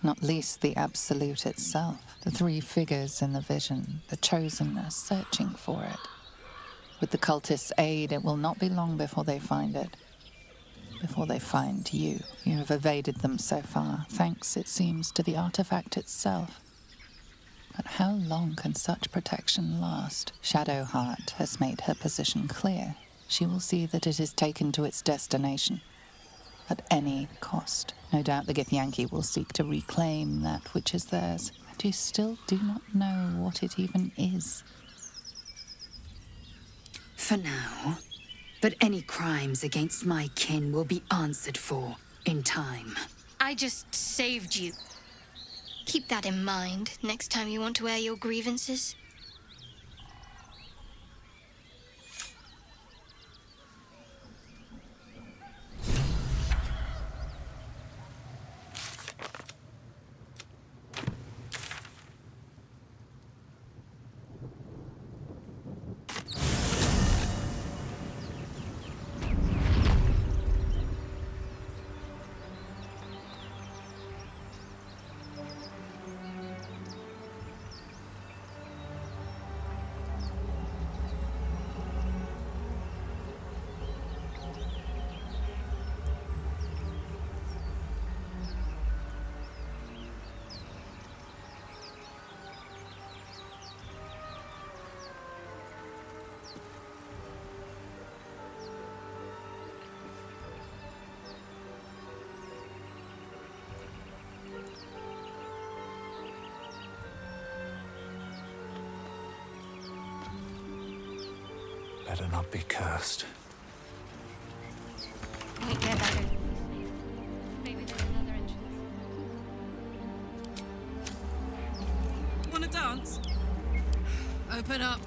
Not least the Absolute itself, the three figures in the vision, the Chosen are searching for it. With the cultists' aid, it will not be long before they find it. Before they find you. You have evaded them so far, thanks, it seems, to the artifact itself. But how long can such protection last? Shadowheart has made her position clear. She will see that it is taken to its destination. At any cost. No doubt the Githyanki will seek to reclaim that which is theirs. And you still do not know what it even is. For now. But any crimes against my kin will be answered for in time. I just saved you. Keep that in mind next time you want to air your grievances. Better not be cursed. Wait, get better. Maybe there's another entrance. Wanna dance? Open up.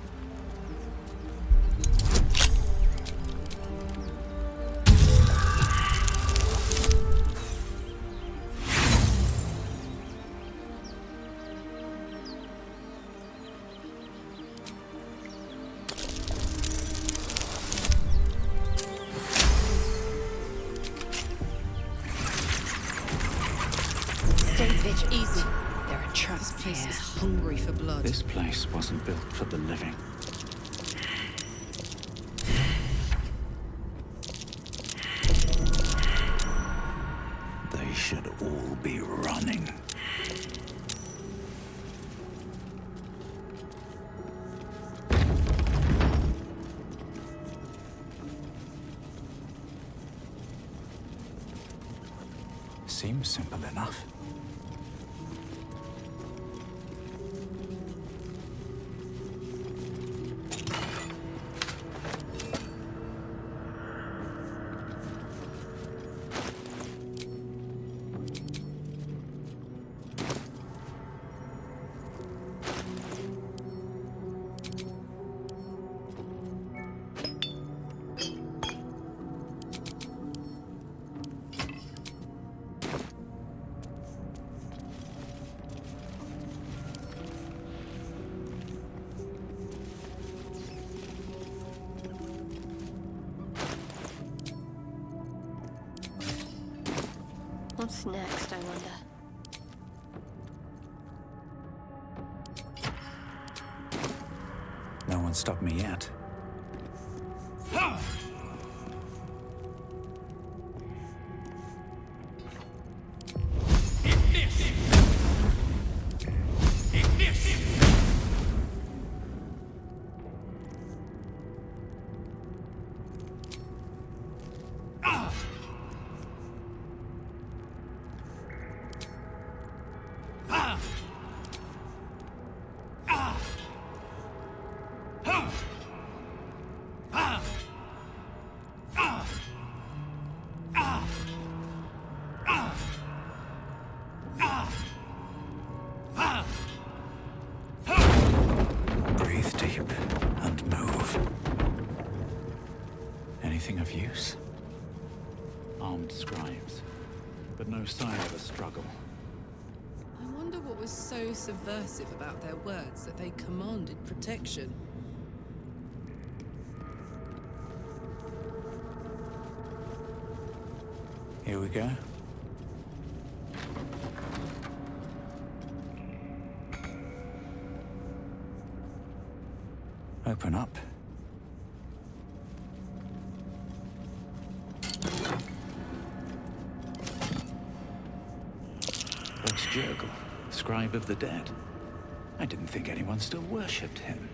Easy. There are traps This place here. is hungry for blood. This place wasn't built for the living. They should all be running. Seems simple enough. What's next, I wonder? No one stopped me yet. Breathe deep and move. Anything of use? Armed scribes, but no sign of a struggle. I wonder what was so subversive about their words that they commanded protection. Here we go. Open up. What's Jurgle, scribe of the dead? I didn't think anyone still worshipped him.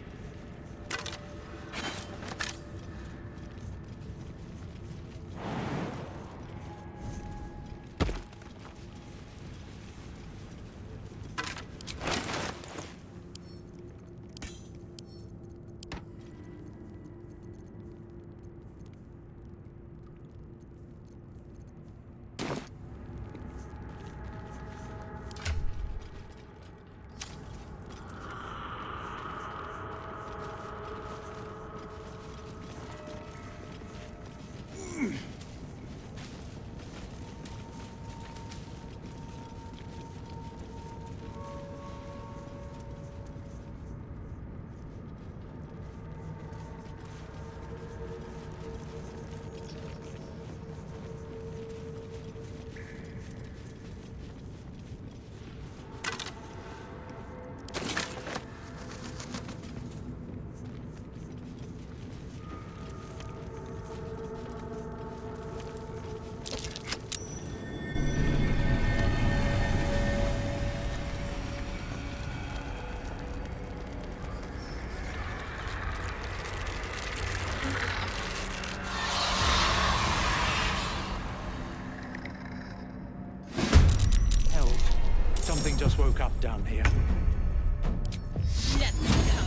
Something just woke up down here. Let them come.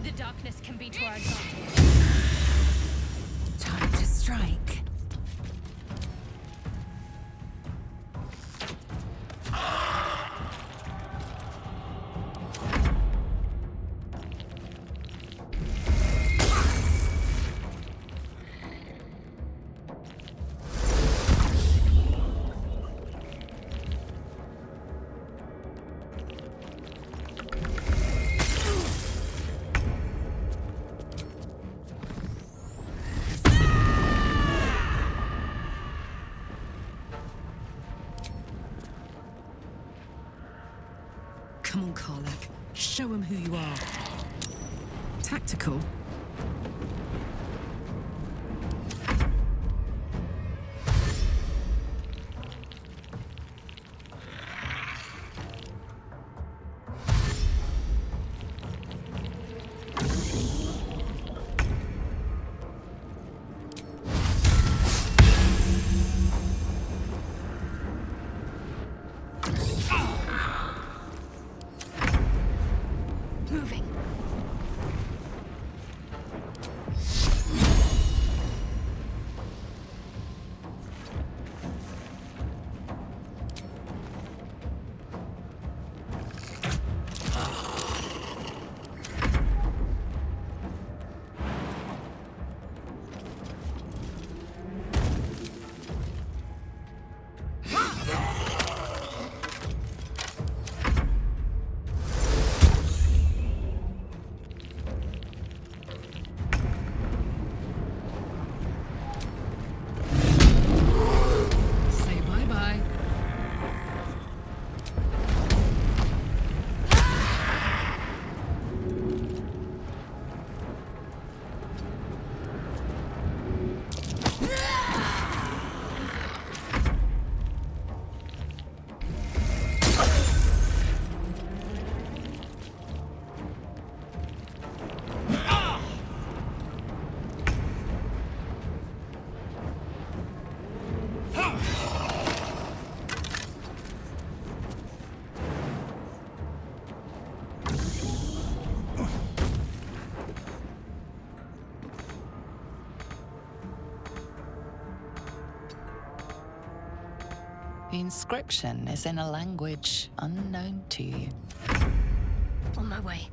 The darkness can be to our advantage. Time to strike. practical. Moving. Say bye-bye. The inscription is in a language unknown to you. On my way.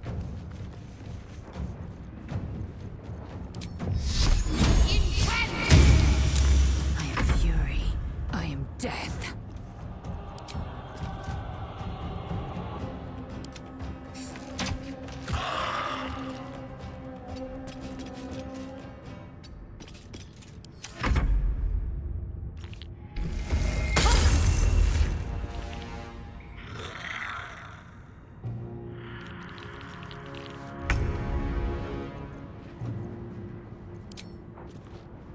I am fury. I am death.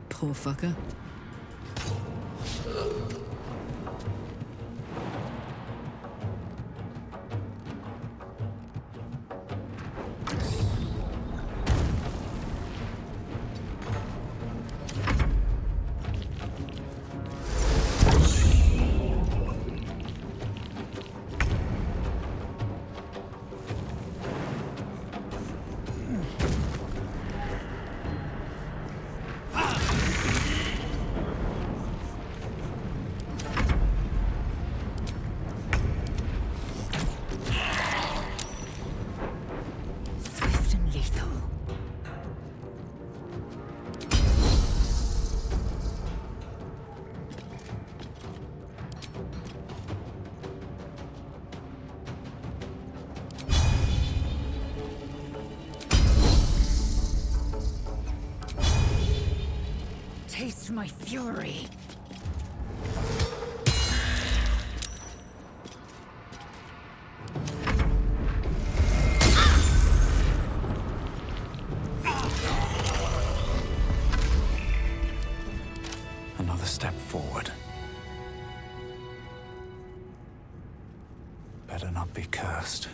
Poor fucker. Swift and lethal. Taste my fury. Another step forward. Better not be cursed.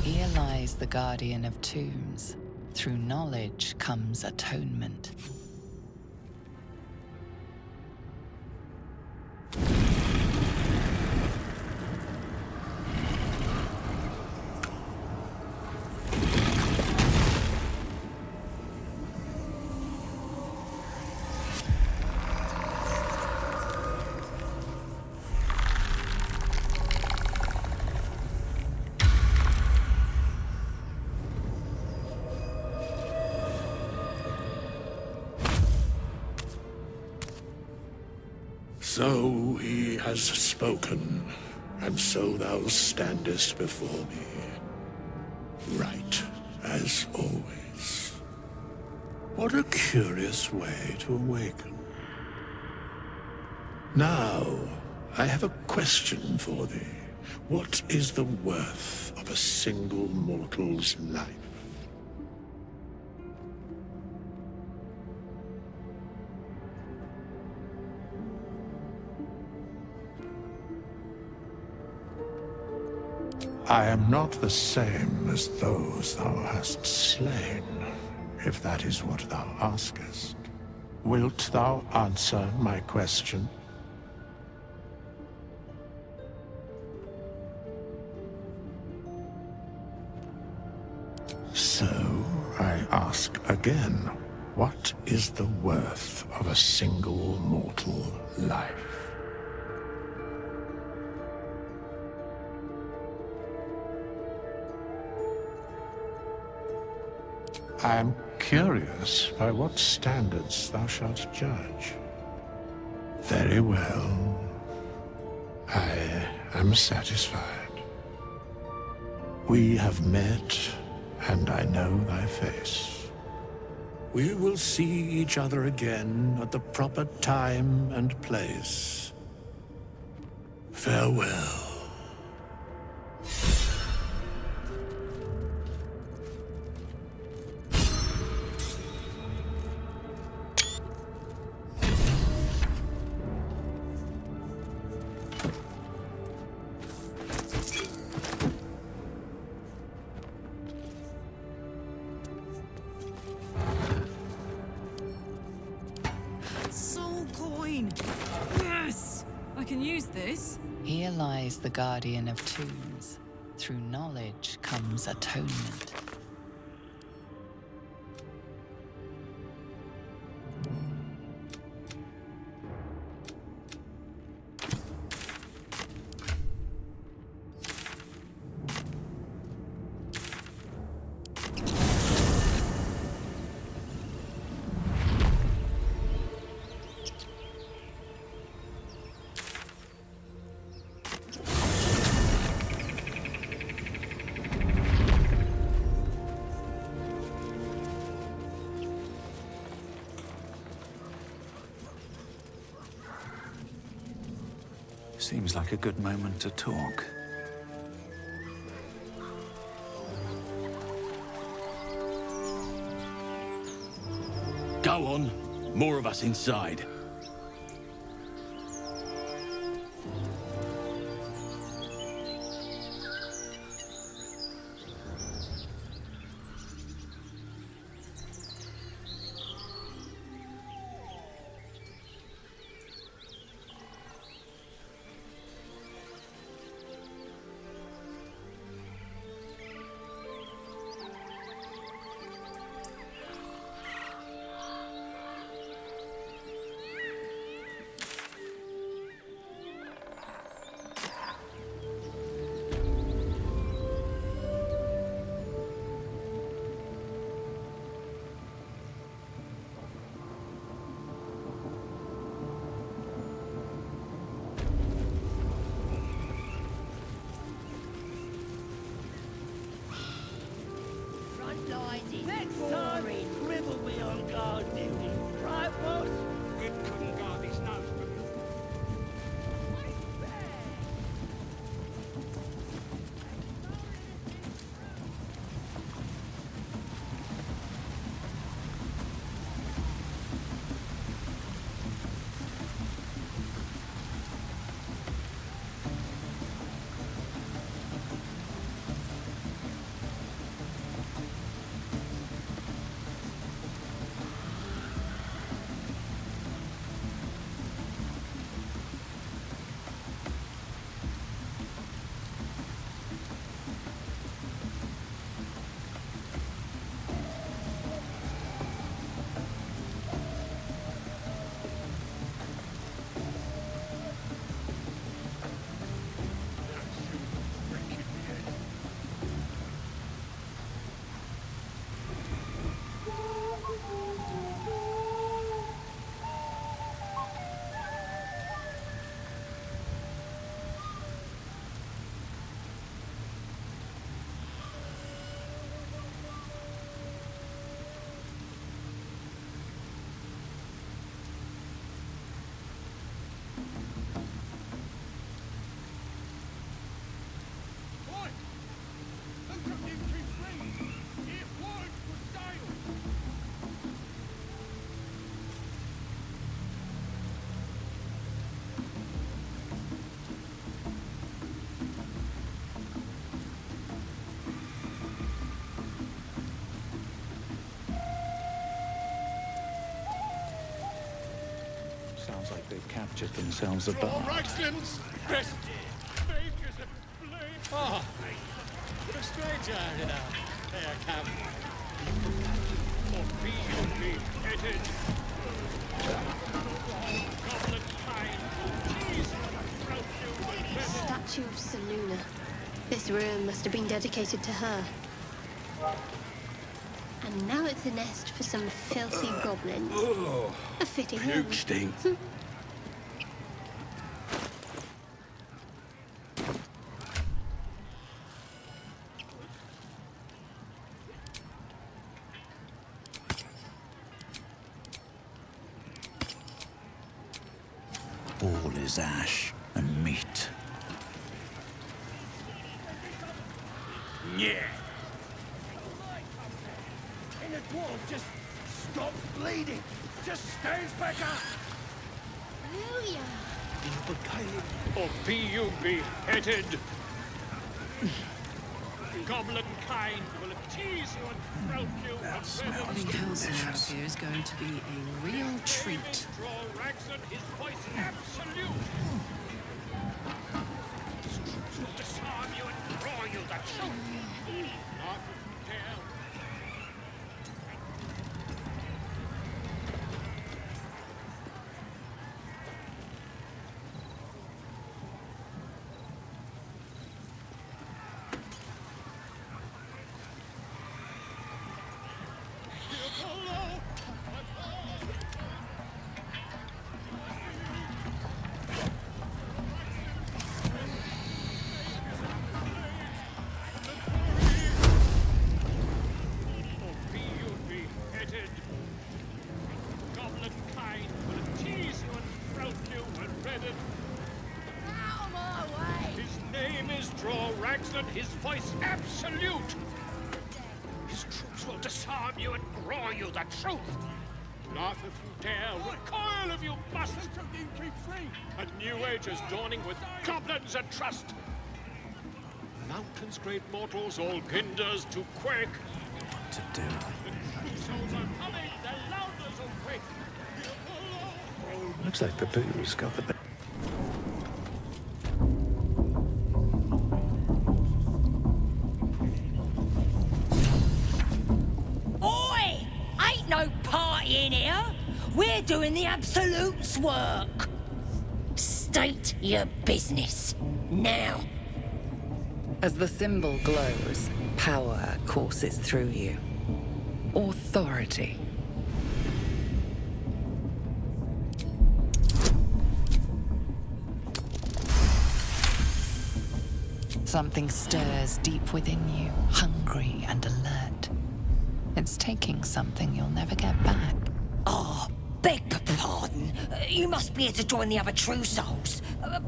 Here lies the guardian of tombs. Through knowledge comes atonement. So he has spoken, and so thou standest before me. Right, as always. What a curious way to awaken. Now, I have a question for thee. What is the worth of a single mortal's life. I am not the same as those thou hast slain, if that is what thou askest. Wilt thou answer my question? So, I ask again, what is the worth of a single mortal life? I am curious by what standards thou shalt judge. Very well. I am satisfied. We have met, and I know thy face. We will see each other again at the proper time and place. Farewell. Soul coin! Yes! I can use this. Here lies the guardian of tombs. Through knowledge comes atonement. Seems like a good moment to talk. Go on. More of us inside. Sounds like they've captured themselves a Draw bar. Ragzlin's best makers at play. Ah, a stranger in a fair camp. For be headed. Goblin kind will tease you and throat you with venom. Statue of Seluna. This room must have been dedicated to her. And now it's a nest for some filthy goblins. A fitting end. Puke stink. All is ash and meat. Yeah. And the dwarf just stops bleeding. Just stands back up. Or be you beheaded. Goblin kind will tease you and throat you with venom. Having Halsey out here is going to be a real treat. Draw Ragzlin, his voice absolute. His troops will disarm you and draw you the truth. Not dare. His voice absolute. His troops will disarm you and draw you the truth. Laugh if you dare, recoil if you must. A new age is dawning with goblins and trust. Mountains, great mortals, all ginders to quake. What to do? The true souls are coming, the louders awake. Looks like the booze got the best. No party in here. We're doing the Absolute's work. State your business. Now. As the symbol glows, power courses through you. Authority. Something stirs deep within you, hungry and alert. It's taking something you'll never get back. Oh, beg pardon. You must be here to join the other true souls.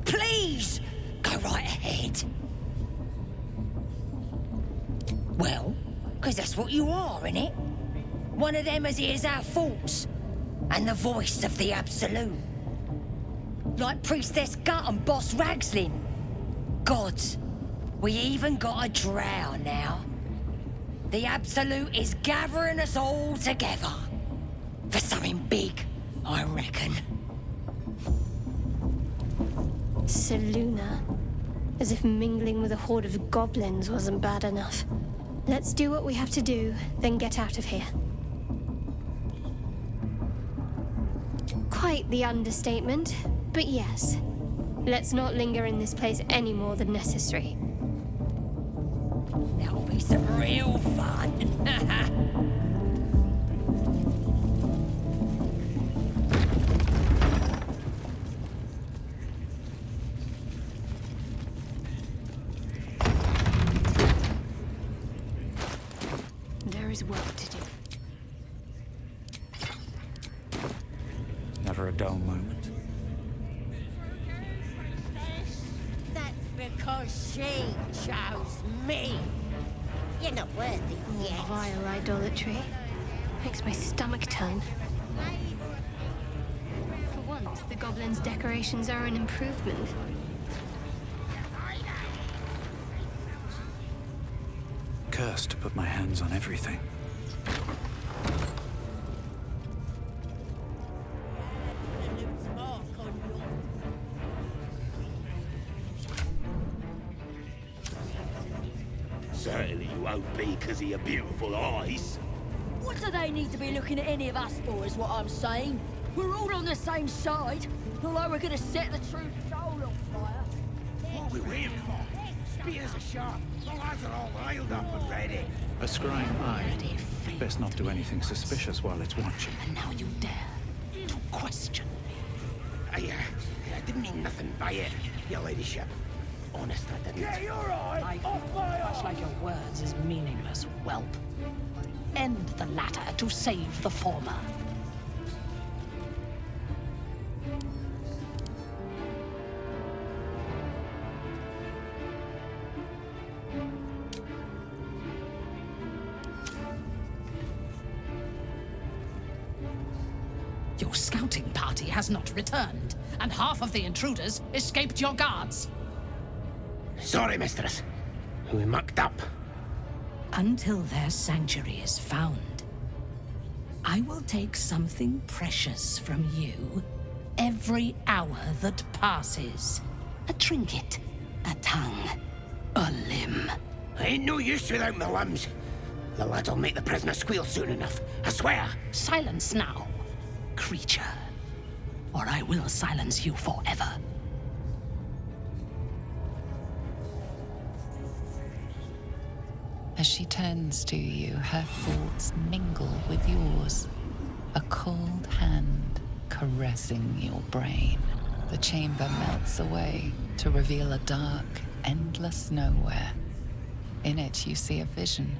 Please, go right ahead. Well, because that's what you are, innit? One of them as hears our thoughts. And the voice of the Absolute. Like Priestess Gut and Boss Ragzlin. Gods, we even got a drow now. The Absolute is gathering us all together. For something big, I reckon. Seluna. As if mingling with a horde of goblins wasn't bad enough. Let's do what we have to do, then get out of here. Quite the understatement, but yes. Let's not linger in this place any more than necessary. That'll be some real fun. There is work to do. Never a dull moment. That's because she chose me. You're not worthy yet. Vile idolatry. Makes my stomach turn. For once, the goblins' decorations are an improvement. Cursed to put my hands on everything. Absolute's won't be because of your beautiful eyes. What do they need to be looking at any of us for, is what I'm saying? We're all on the same side, although we're gonna set the true soul on fire. What are we waiting for? Spears are sharp. The lads are all riled up and ready. A scrying eye. Best not do anything suspicious while it's watching. And now you dare to question me. I didn't mean nothing by it, your ladyship. Honest, I didn't. Yeah, you're right. Much like your words is meaningless, whelp. End the latter to save the former. Your scouting party has not returned, and half of the intruders escaped your guards. Sorry, mistress. We mucked up. Until their sanctuary is found, I will take something precious from you every hour that passes. A trinket, a tongue, a limb. I ain't no use without my limbs. The lads will make the prisoner squeal soon enough, I swear. Silence now, creature, or I will silence you forever. As she turns to you, her thoughts mingle with yours. A cold hand caressing your brain. The chamber melts away to reveal a dark, endless nowhere. In it, you see a vision.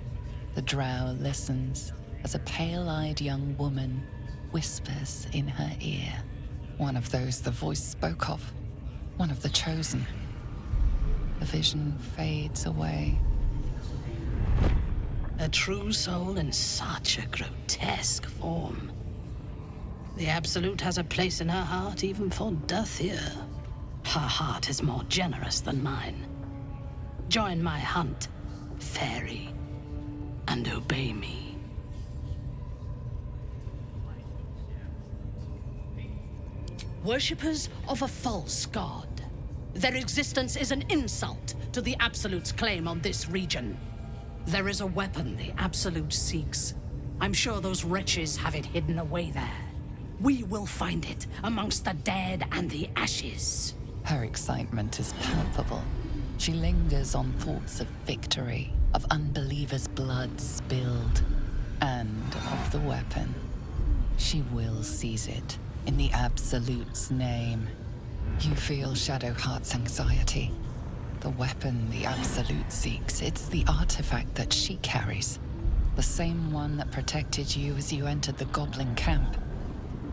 The drow listens as a pale-eyed young woman whispers in her ear. One of those the voice spoke of. One of the chosen. The vision fades away. A true soul in such a grotesque form. The Absolute has a place in her heart even for Dathir. Her heart is more generous than mine. Join my hunt, fairy, and obey me. Worshippers of a false god. Their existence is an insult to the Absolute's claim on this region. There is a weapon the Absolute seeks. I'm sure those wretches have it hidden away there. We will find it amongst the dead and the ashes. Her excitement is palpable. She lingers on thoughts of victory, of unbelievers' blood spilled, and of the weapon. She will seize it, in the Absolute's name. You feel Shadowheart's anxiety. The weapon the Absolute seeks, it's the artifact that she carries. The same one that protected you as you entered the Goblin Camp.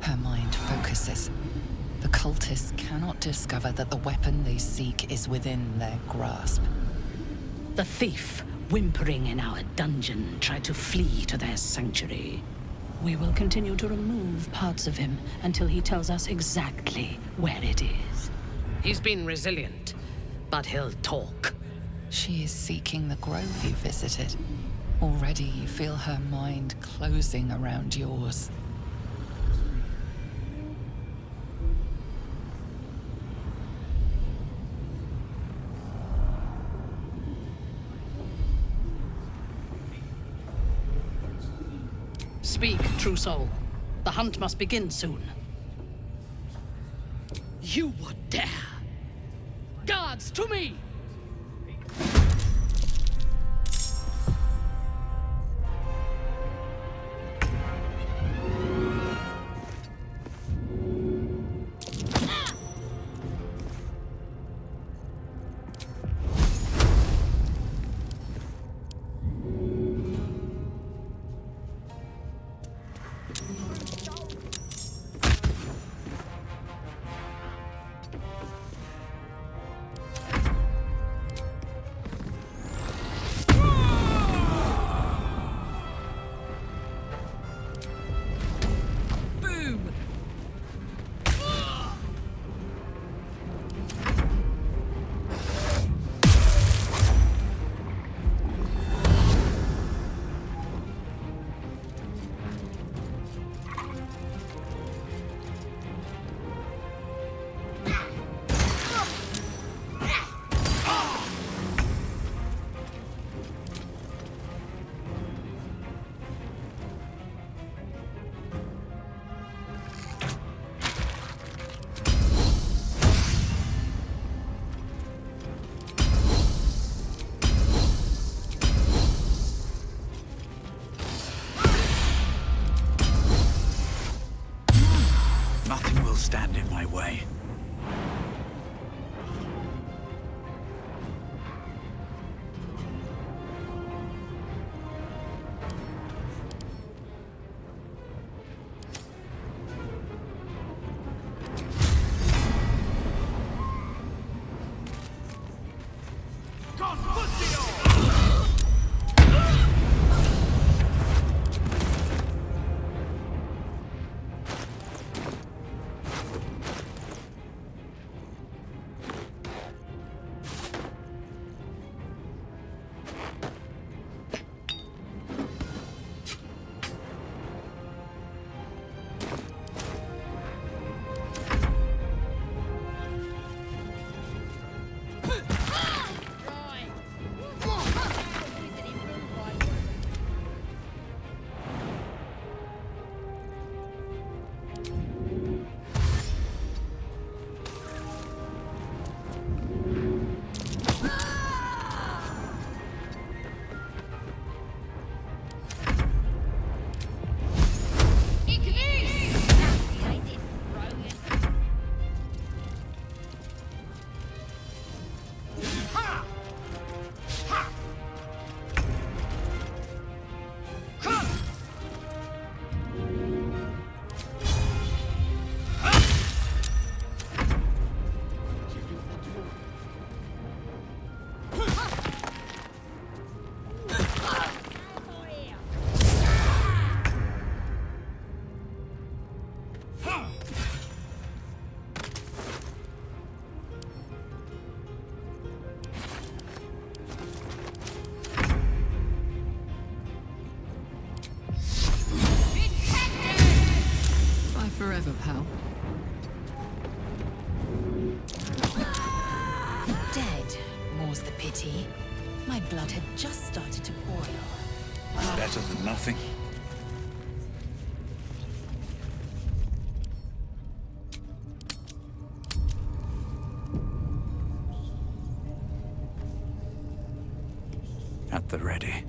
Her mind focuses. The cultists cannot discover that the weapon they seek is within their grasp. The thief, whimpering in our dungeon, tried to flee to their sanctuary. We will continue to remove parts of him until he tells us exactly where it is. He's been resilient, but he'll talk. She is seeking the grove you visited. Already you feel her mind closing around yours. Speak, true soul. The hunt must begin soon. You would dare! Guards, to me! stand in my way. Forever, pal. Dead, more's the pity. My blood had just started to boil. Better than nothing. At the ready.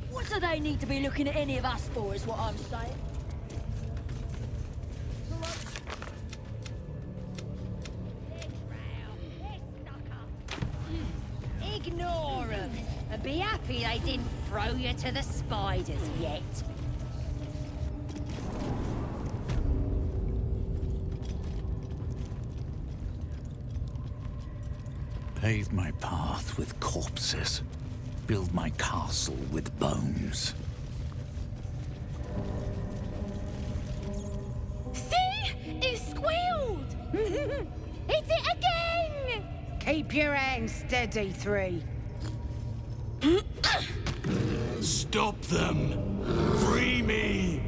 What do they need to be looking at any of us for, is what I'm saying? Ignore them, and be happy they didn't throw you to the spiders yet. Pave my path with corpses. Build my castle with bones. See? It squealed! Hit it again! Keep your hands steady, Three. Stop them! Free me!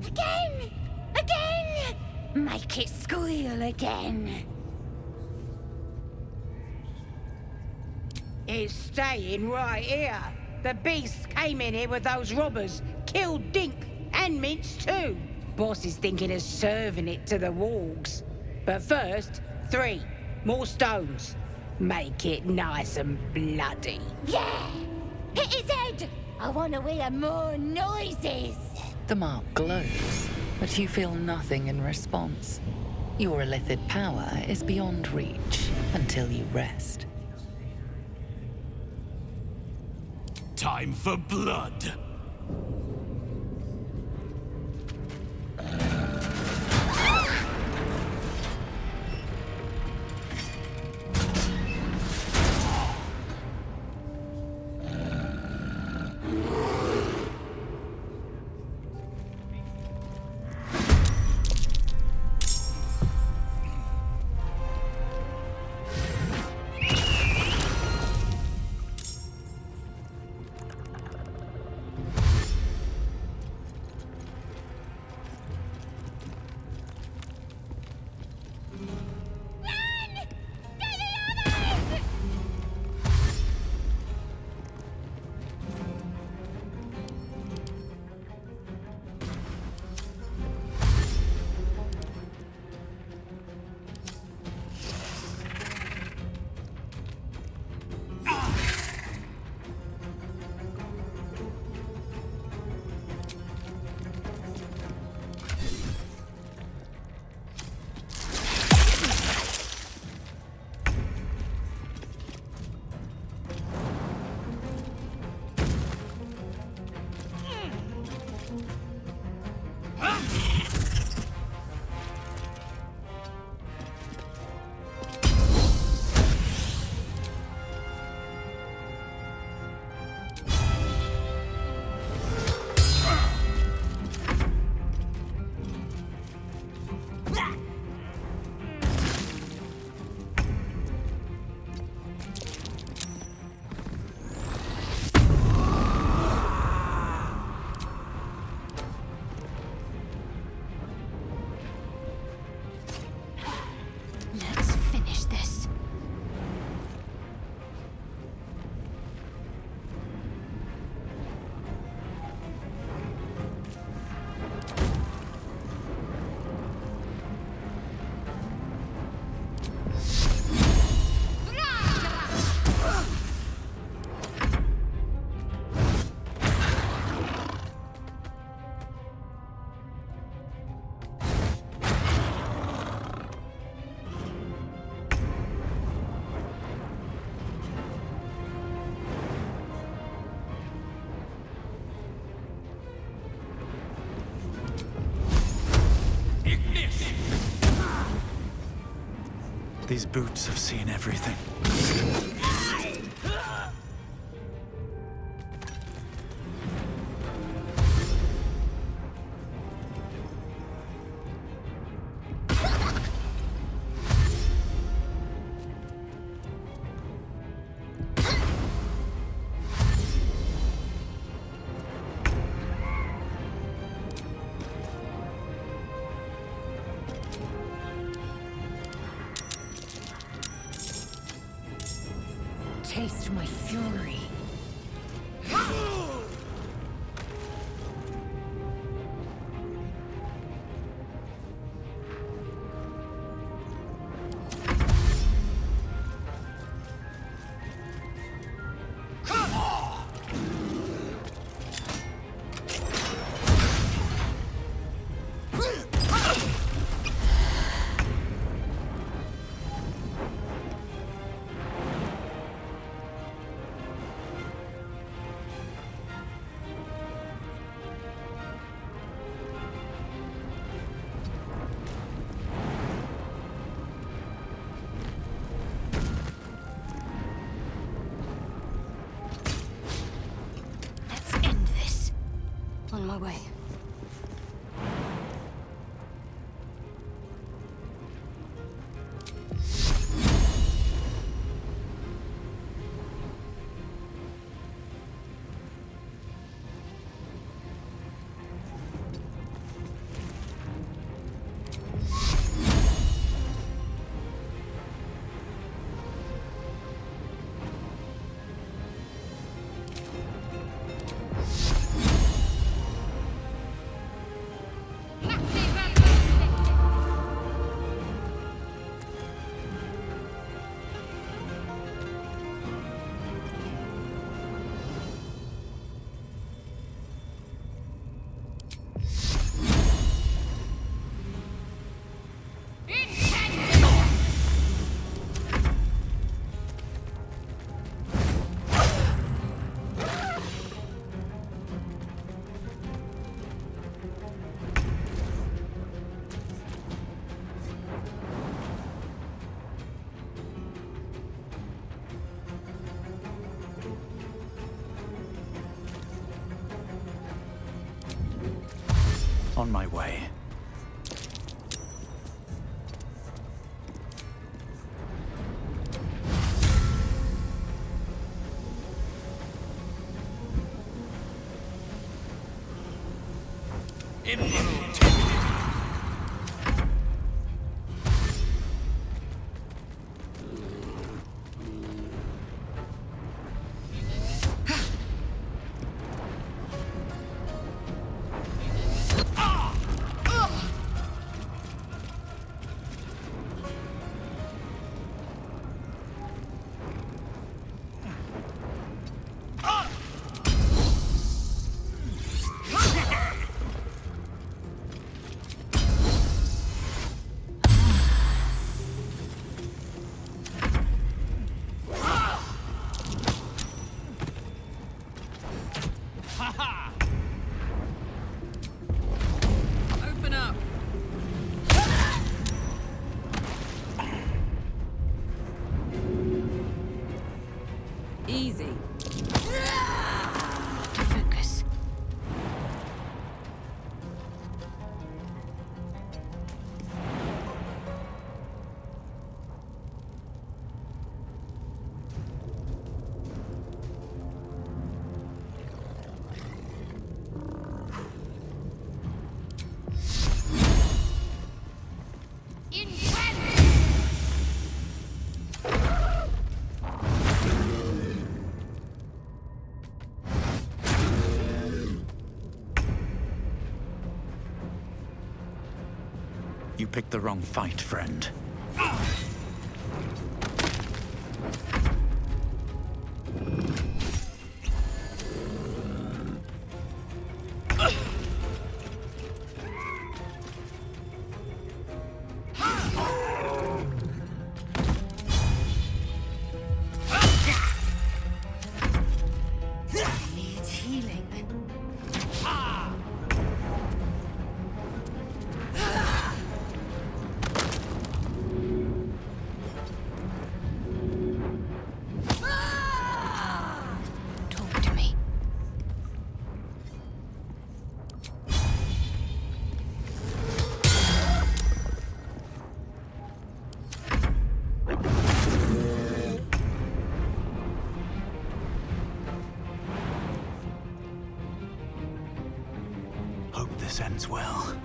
Again! Again! Make it squeal again. It's staying right here. The beast came in here with those robbers, killed Dink and Mince too. Boss is thinking of serving it to the wargs. But first, 3 more stones. Make it nice and bloody. Yeah! Hit his head! I want to hear more noises. The mark glows, but you feel nothing in response. Your illithid power is beyond reach until you rest. Time for blood! These boots have seen everything. Taste my fury. On my way. On my way. Open up. Easy. Focus. You picked the wrong fight, friend. Needs healing. Hope this ends well.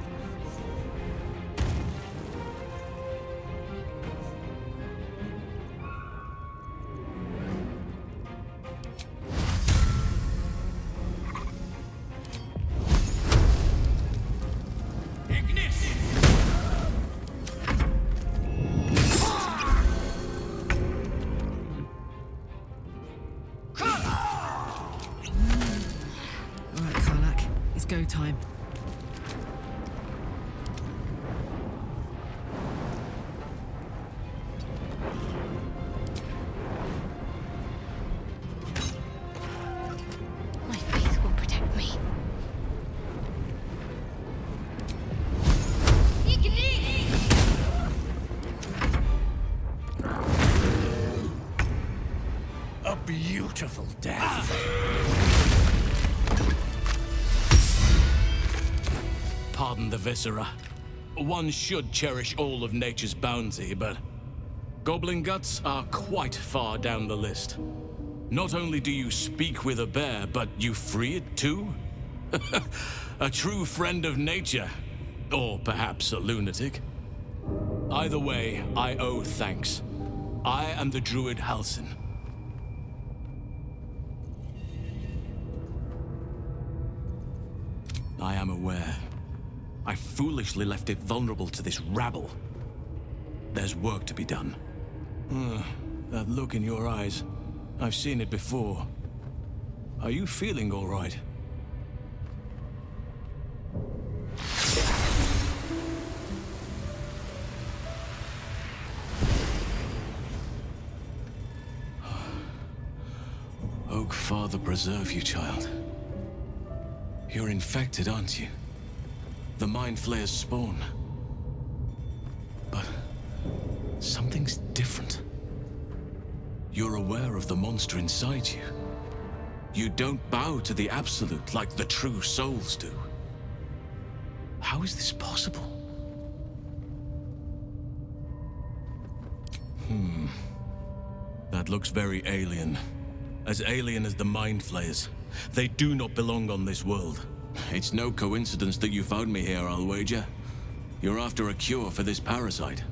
Go time. My faith will protect me. A beautiful death. Pardon the viscera. One should cherish all of nature's bounty, but goblin guts are quite far down the list. Not only do you speak with a bear, but you free it too? A true friend of nature. Or perhaps a lunatic. Either way, I owe thanks. I am the Druid Halsin. I am aware. I foolishly left it vulnerable to this rabble. There's work to be done. That look in your eyes. I've seen it before. Are you feeling all right? Oak Father preserve you, child. You're infected, aren't you? The Mind Flayer's spawn. But something's different. You're aware of the monster inside you. You don't bow to the Absolute like the true souls do. How is this possible? That looks very alien. As alien as the Mind Flayers. They do not belong on this world. It's no coincidence that you found me here, I'll wager. You're after a cure for this parasite.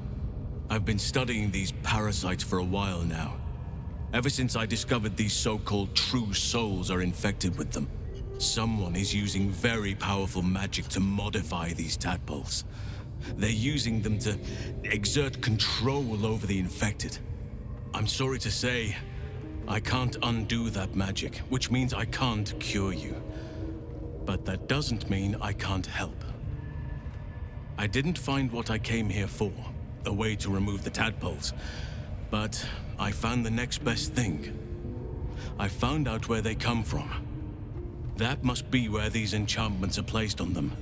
I've been studying these parasites for a while now. Ever since I discovered these so-called true souls are infected with them. Someone is using very powerful magic to modify these tadpoles. They're using them to exert control over the infected. I'm sorry to say, I can't undo that magic, which means I can't cure you. But that doesn't mean I can't help. I didn't find what I came here for, a way to remove the tadpoles, but I found the next best thing. I found out where they come from. That must be where these enchantments are placed on them.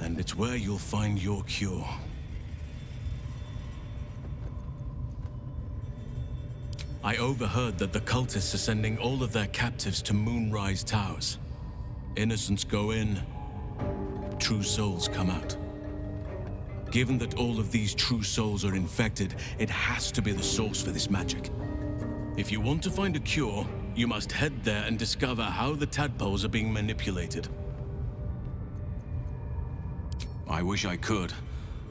And it's where you'll find your cure. I overheard that the cultists are sending all of their captives to Moonrise Towers. Innocents go in, true souls come out. Given that all of these true souls are infected, it has to be the source for this magic. If you want to find a cure, you must head there and discover how the tadpoles are being manipulated. I wish I could,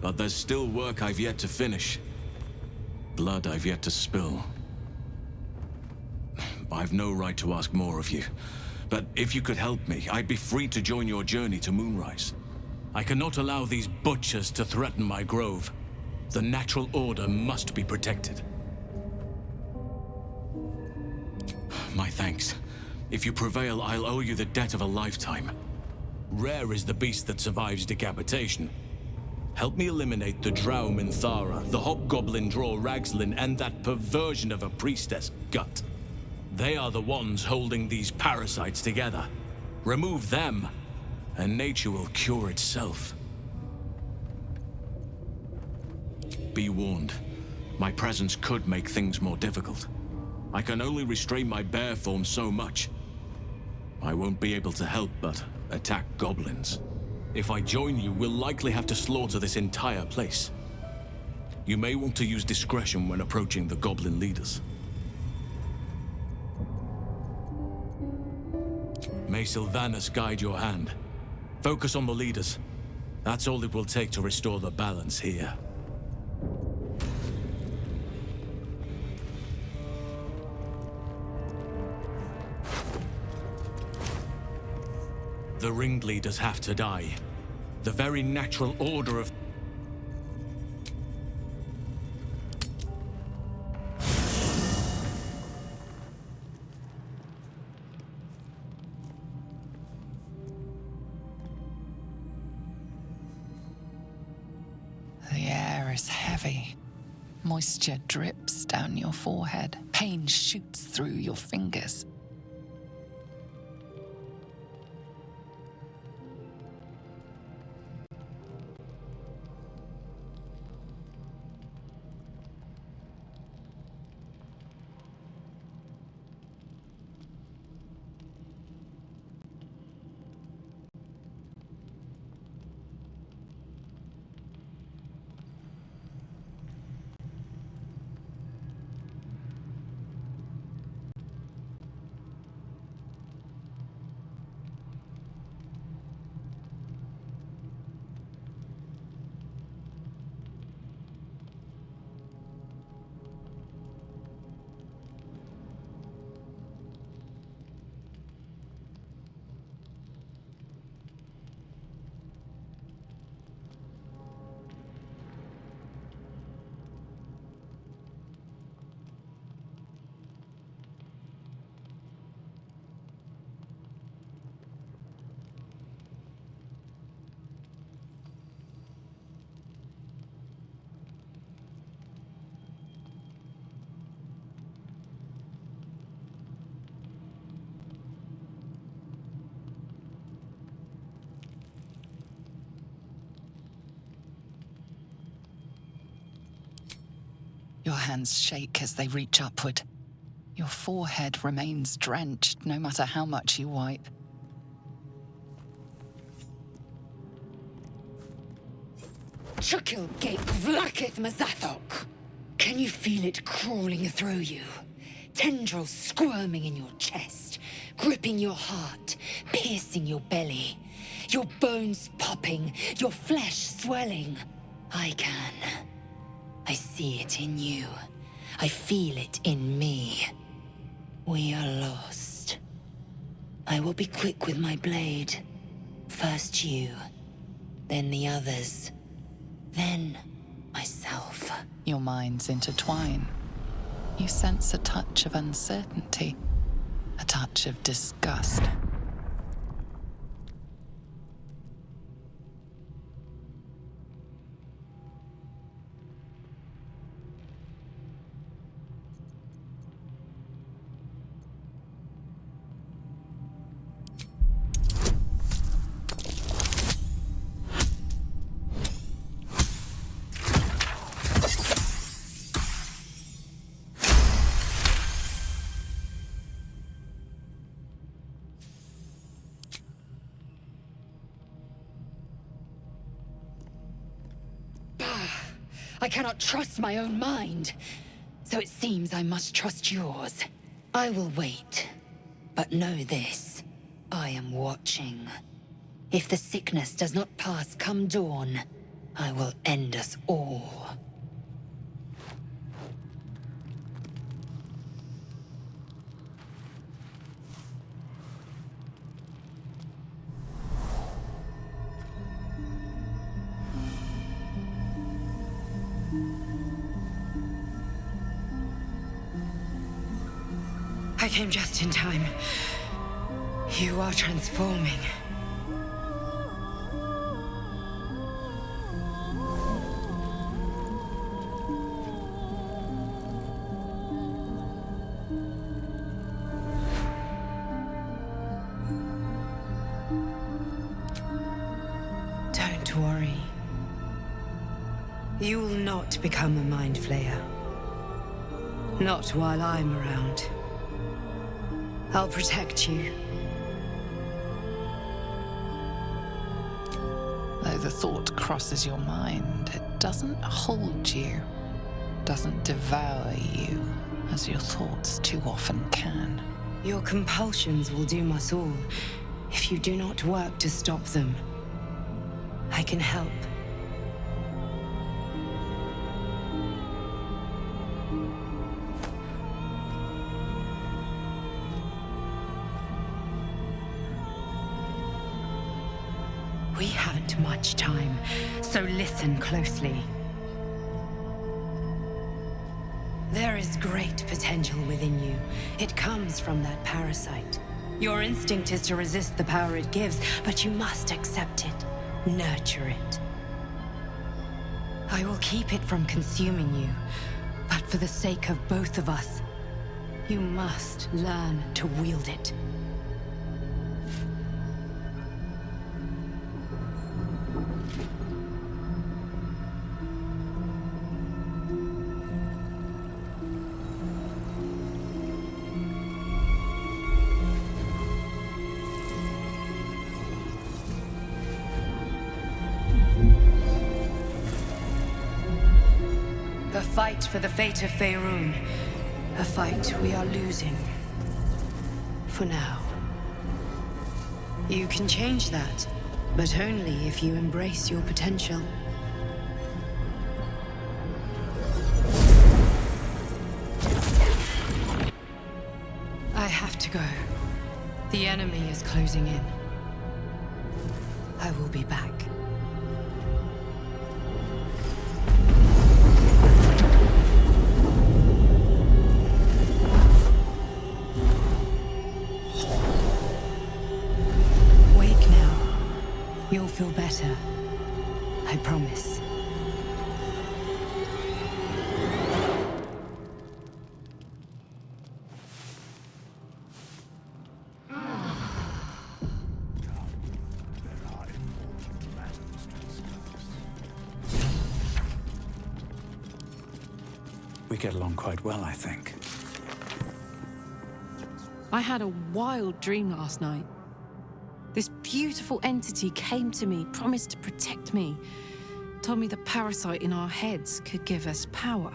but there's still work I've yet to finish. Blood I've yet to spill. I've no right to ask more of you. But if you could help me, I'd be free to join your journey to Moonrise. I cannot allow these butchers to threaten my grove. The natural order must be protected. My thanks. If you prevail, I'll owe you the debt of a lifetime. Rare is the beast that survives decapitation. Help me eliminate the Drow Minthara, the Hobgoblin Draw Ragslin, and that perversion of a priestess, Gut. They are the ones holding these parasites together. Remove them, and nature will cure itself. Be warned. My presence could make things more difficult. I can only restrain my bear form so much. I won't be able to help but attack goblins. If I join you, we'll likely have to slaughter this entire place. You may want to use discretion when approaching the goblin leaders. May Sylvanus guide your hand. Focus on the leaders. That's all it will take to restore the balance here. The ringleaders have to die. The very natural order of... The air is heavy. Moisture drips down your forehead. Pain shoots through your fingers. Your hands shake as they reach upward. Your forehead remains drenched no matter how much you wipe. Chukil Gate Vlakith Mazathok. Can you feel it crawling through you? Tendrils squirming in your chest, gripping your heart, piercing your belly. Your bones popping, your flesh swelling. I can. I see it in you. I feel it in me. We are lost. I will be quick with my blade. First you, then the others, then myself. Your minds intertwine. You sense a touch of uncertainty, a touch of disgust. I cannot trust my own mind, so it seems I must trust yours. I will wait, but know this, I am watching. If the sickness does not pass come dawn, I will end us all. I came just in time. You are transforming. Don't worry. You will not become a mind flayer. Not while I'm around. I'll protect you. Though the thought crosses your mind, it doesn't hold you, doesn't devour you, as your thoughts too often can. Your compulsions will doom us all, if you do not work to stop them. I can help. We haven't much time, so listen closely. There is great potential within you. It comes from that parasite. Your instinct is to resist the power it gives, but you must accept it, nurture it. I will keep it from consuming you, but for the sake of both of us, you must learn to wield it. A fight for the fate of Faerun. A fight we are losing. For now. You can change that, but only if you embrace your potential. I have to go. The enemy is closing in. I will be back. You'll feel better. I promise. We get along quite well, I think. I had a wild dream last night. This beautiful entity came to me, promised to protect me, told me the parasite in our heads could give us power.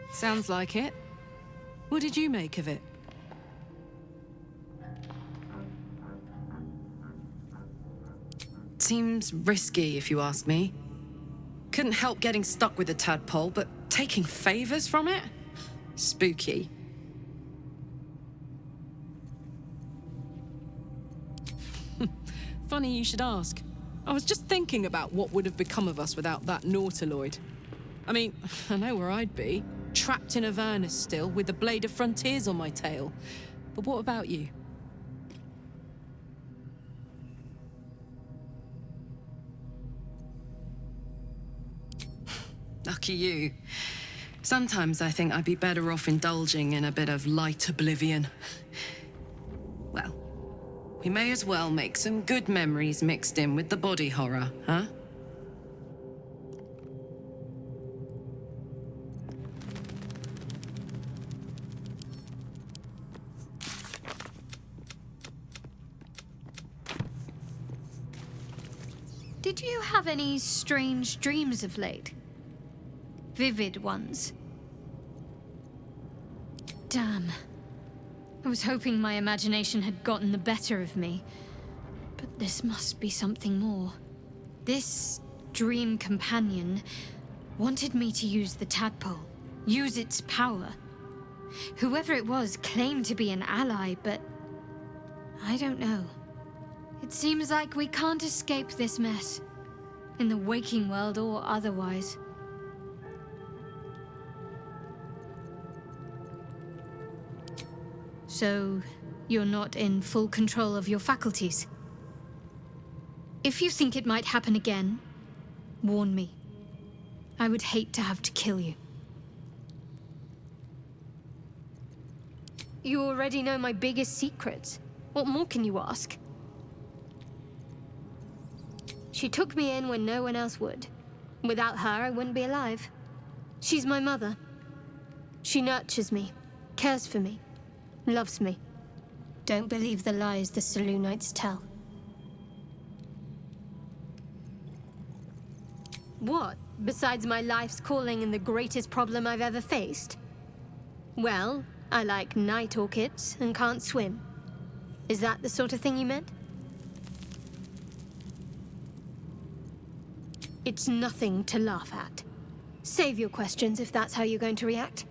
Sounds like it. What did you make of it? Seems risky, if you ask me. Couldn't help getting stuck with the tadpole, but taking favors from it? Spooky. Funny you should ask. I was just thinking about what would have become of us without that Nautiloid. I mean, I know where I'd be. Trapped in Avernus still, with the Blade of Frontiers on my tail. But what about you? Lucky you. Sometimes I think I'd be better off indulging in a bit of light oblivion. Well, we may as well make some good memories mixed in with the body horror, huh? Did you have any strange dreams of late? Vivid ones? Damn. I was hoping my imagination had gotten the better of me. But this must be something more. This dream companion wanted me to use the tadpole, use its power. Whoever it was claimed to be an ally, but I don't know. It seems like we can't escape this mess, in the waking world or otherwise. So, you're not in full control of your faculties? If you think it might happen again, warn me. I would hate to have to kill you. You already know my biggest secrets. What more can you ask? She took me in when no one else would. Without her, I wouldn't be alive. She's my mother. She nurtures me, cares for me, loves me. Don't believe the lies the Selûnites tell. What, besides my life's calling and the greatest problem I've ever faced? Well, I like night orchids and can't swim. Is that the sort of thing you meant? It's nothing to laugh at. Save your questions if that's how you're going to react.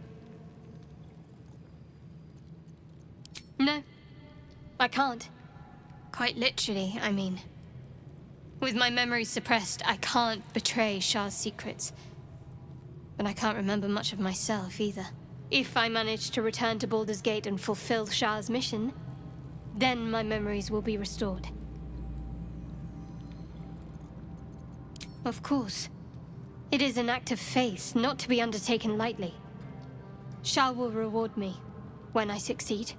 No, I can't. Quite literally, I mean. With my memory suppressed, I can't betray Shah's secrets. But I can't remember much of myself either. If I manage to return to Baldur's Gate and fulfill Shah's mission, then my memories will be restored. Of course. It is an act of faith, not to be undertaken lightly. Shah will reward me when I succeed.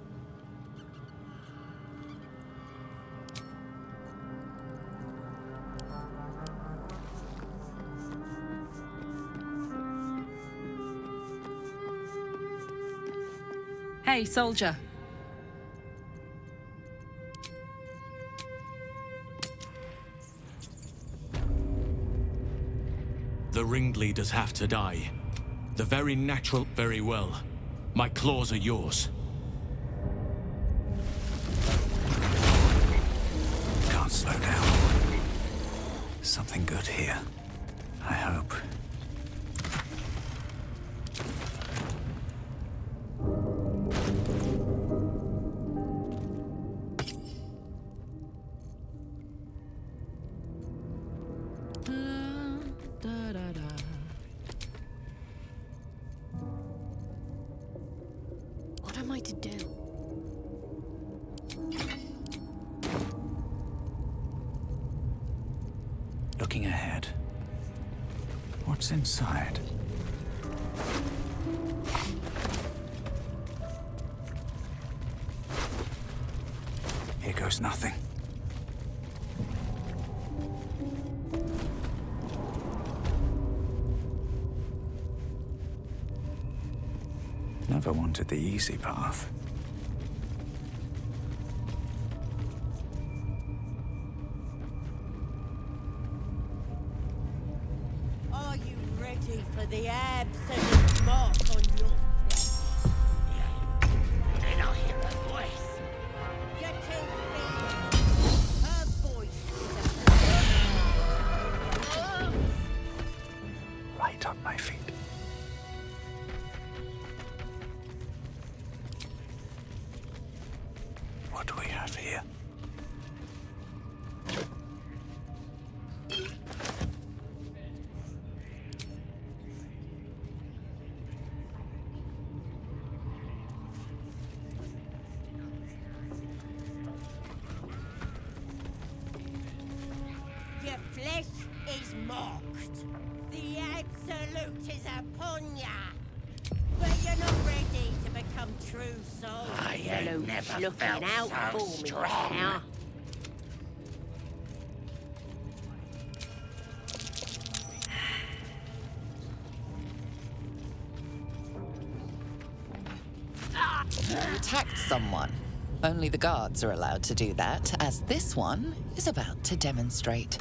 Hey, soldier. The ringleaders have to die. The very natural... Very well. My claws are yours. Can't slow down. Something good here. I hope. What am I to do? Looking ahead. What's inside? Here goes nothing. Never wanted the easy path. Are you ready for the absolute mark on your flesh? Then I'll hear a voice. You're too feeble. Her voice is Right on my feet. What do we have here? Your flesh is marked. The absolute is upon ya. But you're not ready to become true souls. I ain't never looking felt out so for me strong. now. You attacked someone. Only the guards are allowed to do that, as this one is about to demonstrate.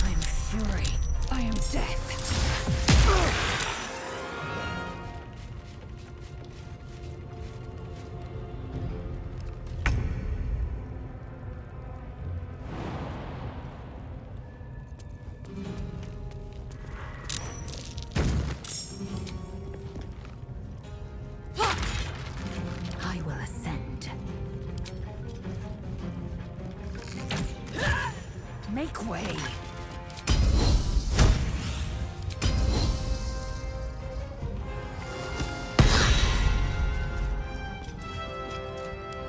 I am fury. I am death. I will ascend. Make way.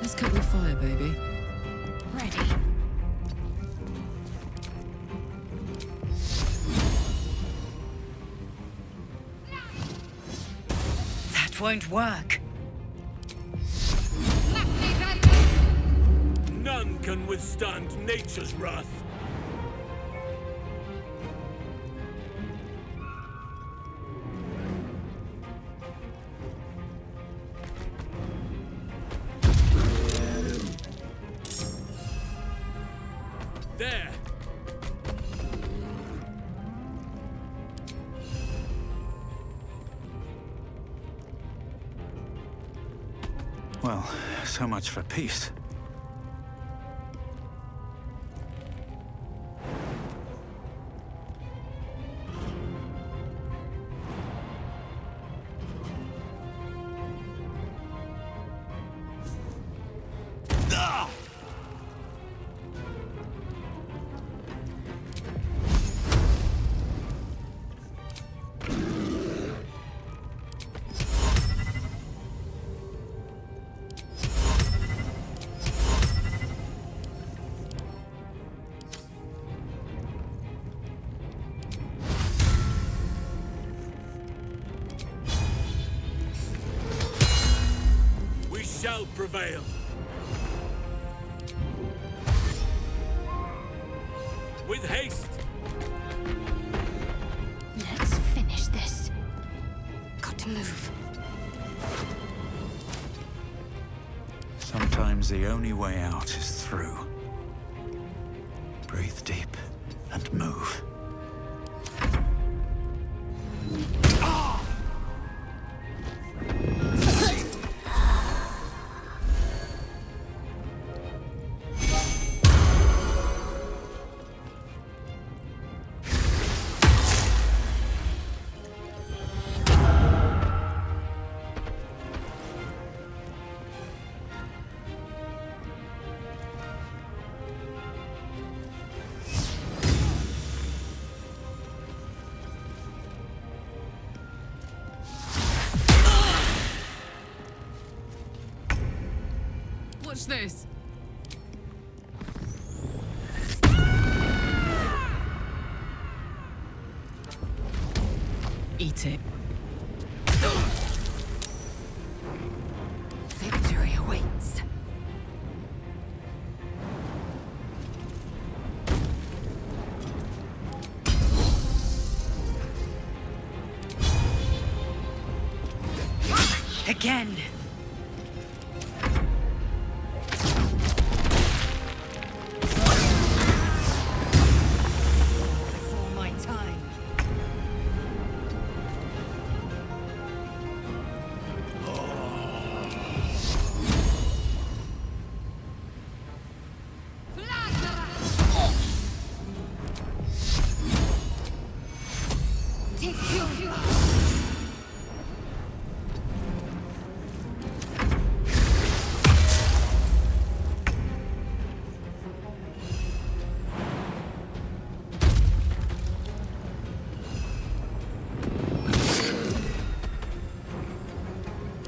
Let's cut your fire, baby. Ready. That won't work. None can withstand nature's wrath. There! Well, so much for peace. shall prevail. With haste. Let's finish this. Got to move. Sometimes the only way out is through. Breathe deep and move. Watch this. Eat it. Victory awaits. Again. Before my time.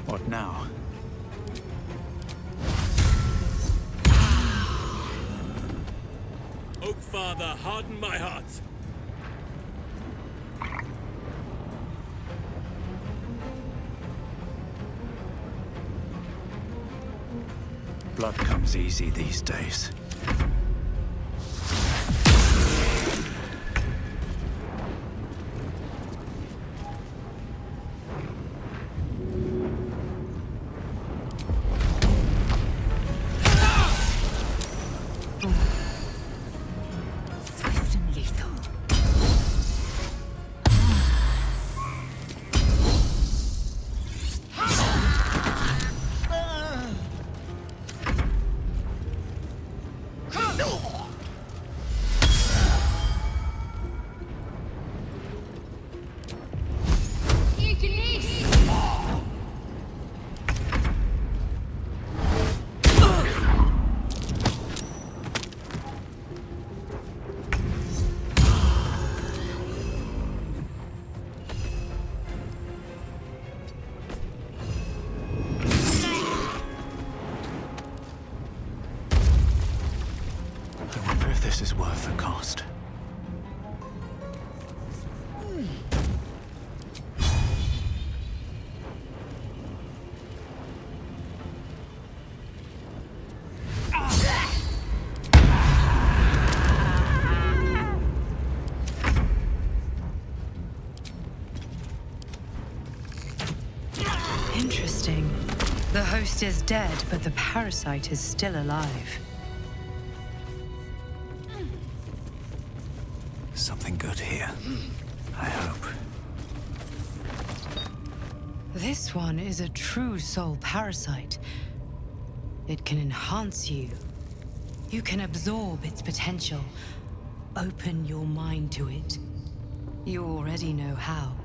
What now? Oak Father, harden my heart. Blood comes easy these days. Swift and lethal. I wonder if this is worth the cost. Interesting. The host is dead, but the parasite is still alive. Something good here. I hope. This one is a true soul parasite. It can enhance you. You can absorb its potential. Open your mind to it. You already know how.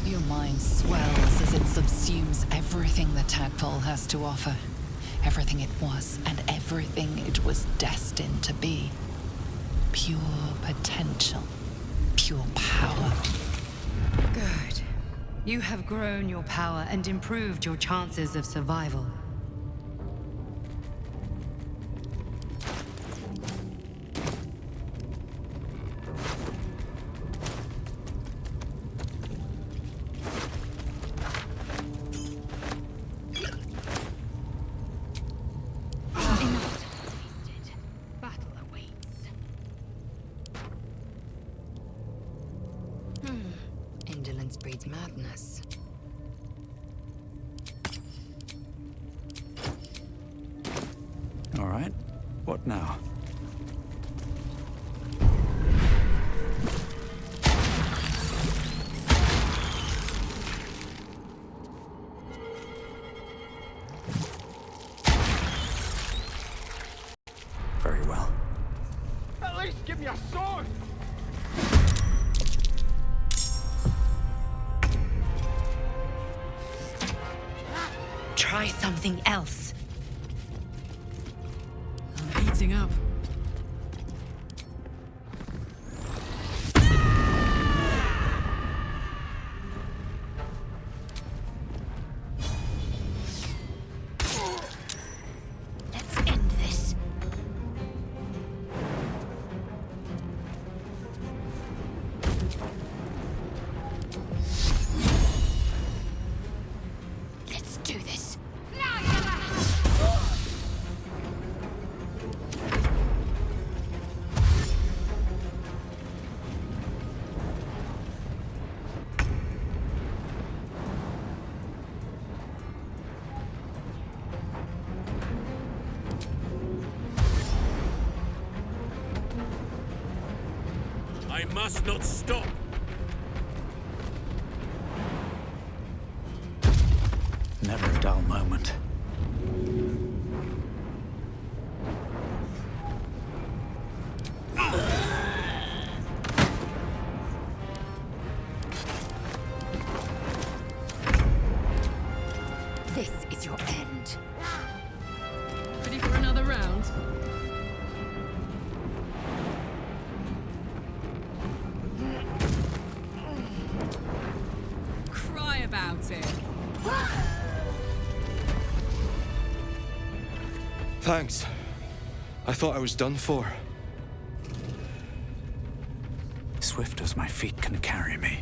Your mind swells as it subsumes everything the tadpole has to offer. Everything it was and everything it was destined to be. Pure potential. Pure power. Good. You have grown your power and improved your chances of survival. breeds madness. All right. What now? Very well. At least give me a sword! Try something else. I'm heating up. Let's end this. Let's do this. I must not stop. Never a dull moment. This is your end. Ready for another round? Cry about it. Thanks. I thought I was done for. Swift as my feet can carry me.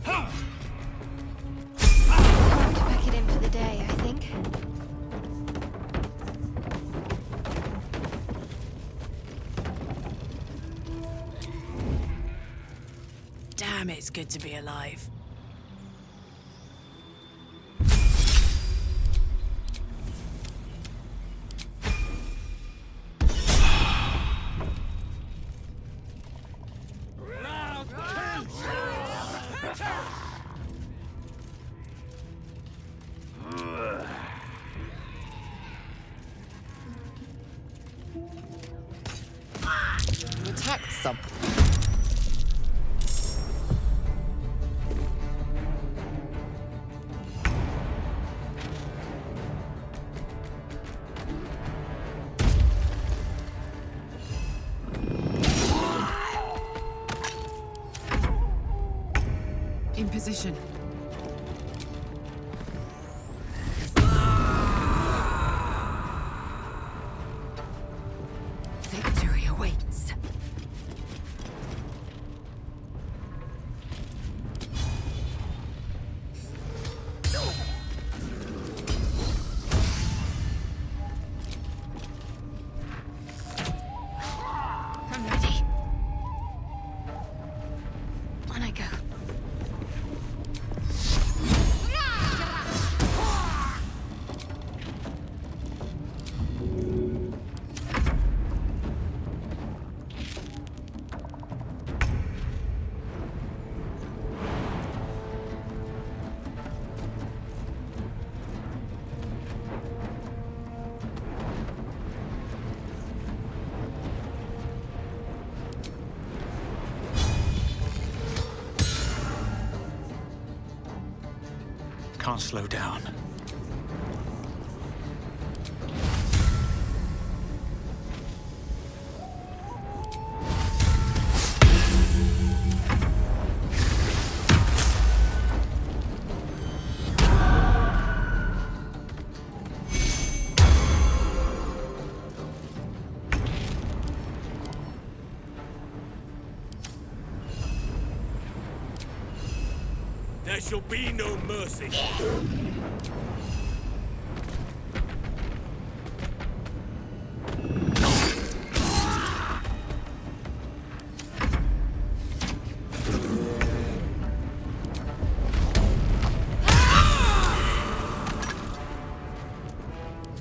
Time to pack it in for the day, I think. Damn, it's good to be alive. Attacked some. In position. Victory awaits. I'm ready. On I go. Can't slow down. There shall be no mercy.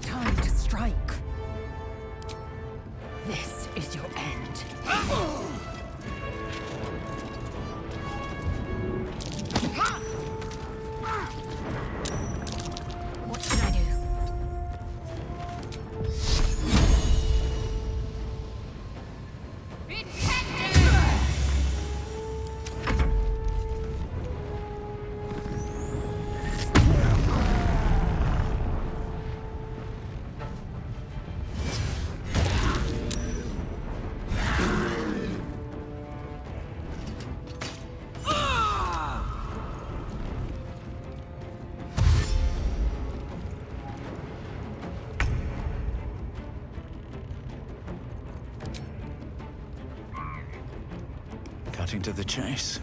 Time to strike. This is your end. What should I do? Cutting to the chase.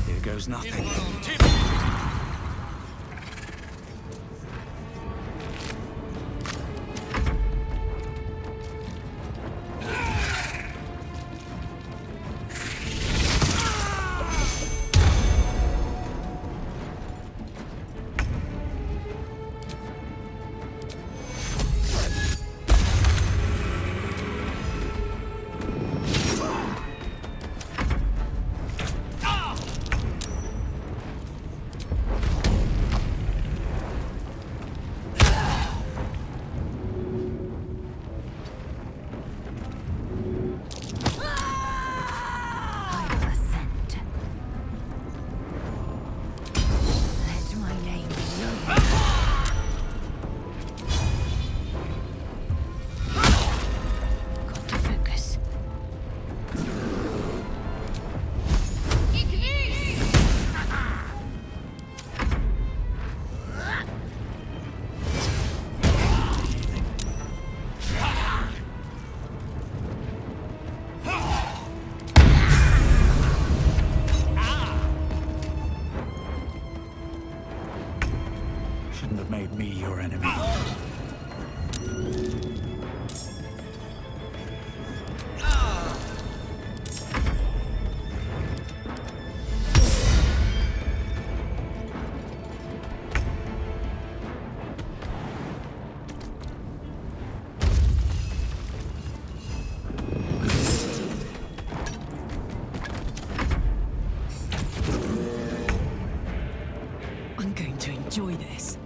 Here goes nothing. Shouldn't have made me your enemy. I'm going to enjoy this.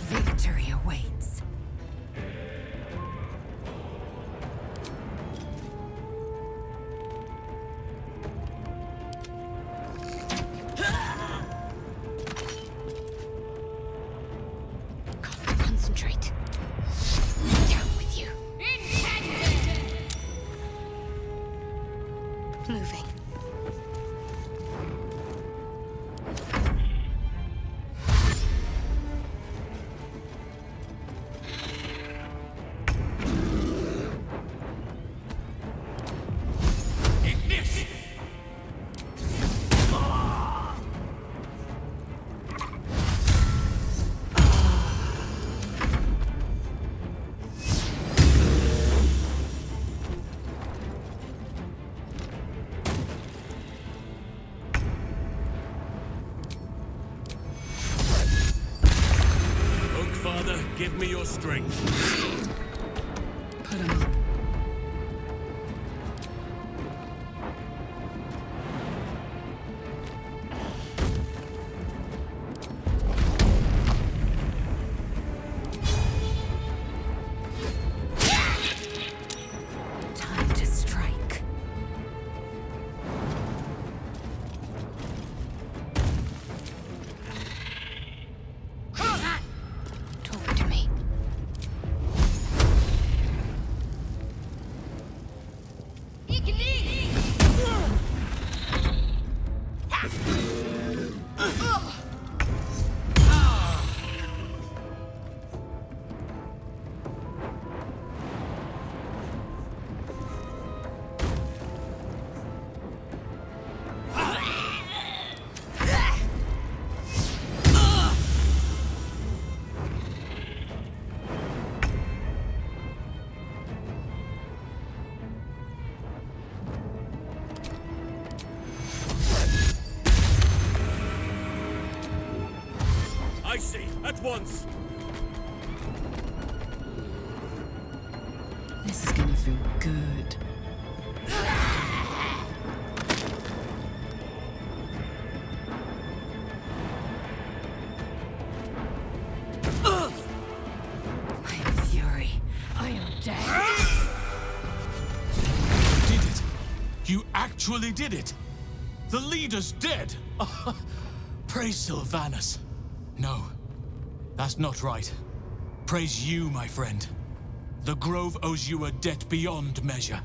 Victory awaits. Got to concentrate. Down with you. Moving. Father, give me your strength. Put him up. Time to strike. Talk to me. I see. At once. This is gonna feel good. I am fury. I am dead. You did it. You actually did it. The leader's dead. Praise Sylvanus. No, that's not right. Praise you, my friend. The Grove owes you a debt beyond measure.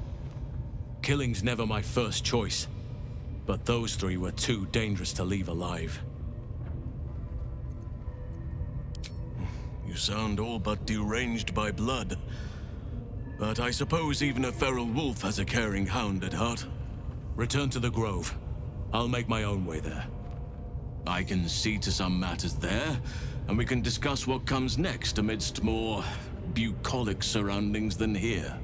Killing's never my first choice, but those three were too dangerous to leave alive. You sound all but deranged by blood. But I suppose even a feral wolf has a caring hound at heart. Return to the Grove. I'll make my own way there. I can see to some matters there, and we can discuss what comes next amidst more bucolic surroundings than here.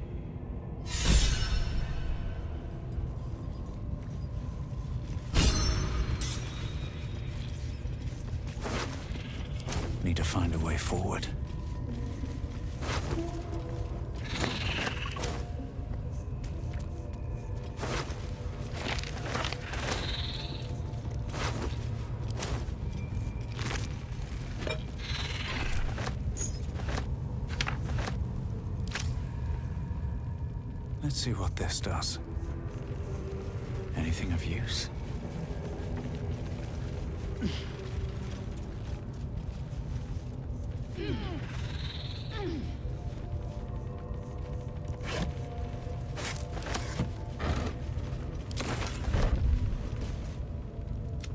Need to find a way forward. Let's see what this does. Anything of use?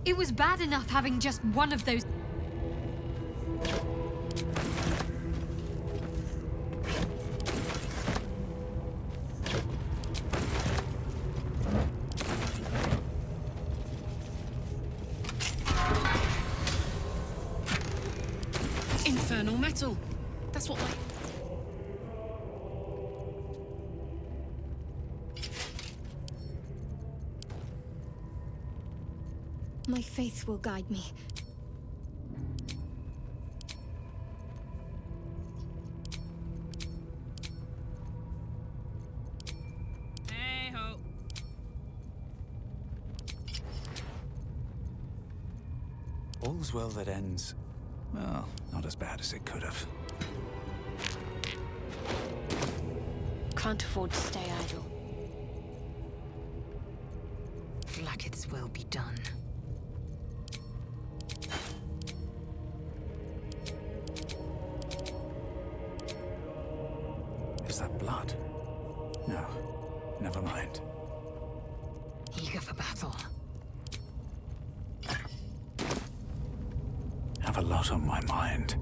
It was bad enough having just one of those. Infernal metal. That's what My faith will guide me. Hey-ho. All's well that ends, well, not as bad as it could have. Can't afford to stay idle. Like its will be done. Is that blood? No, never mind. Eager for battle. Have a lot on my mind.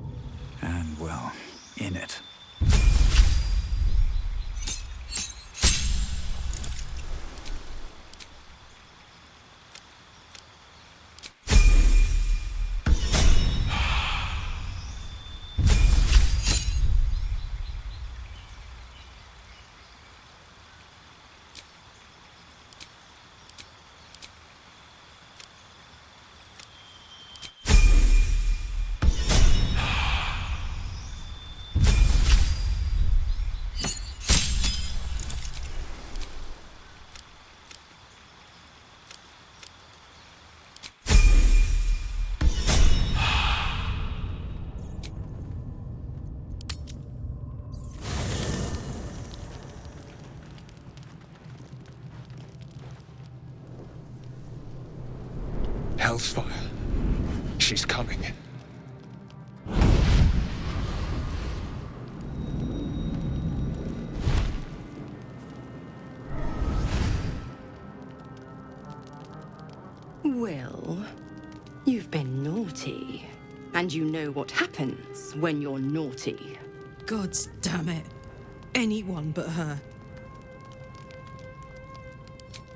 And, well, in it. Hellsfire. She's coming. Well, you've been naughty. And you know what happens when you're naughty. Gods damn it. Anyone but her.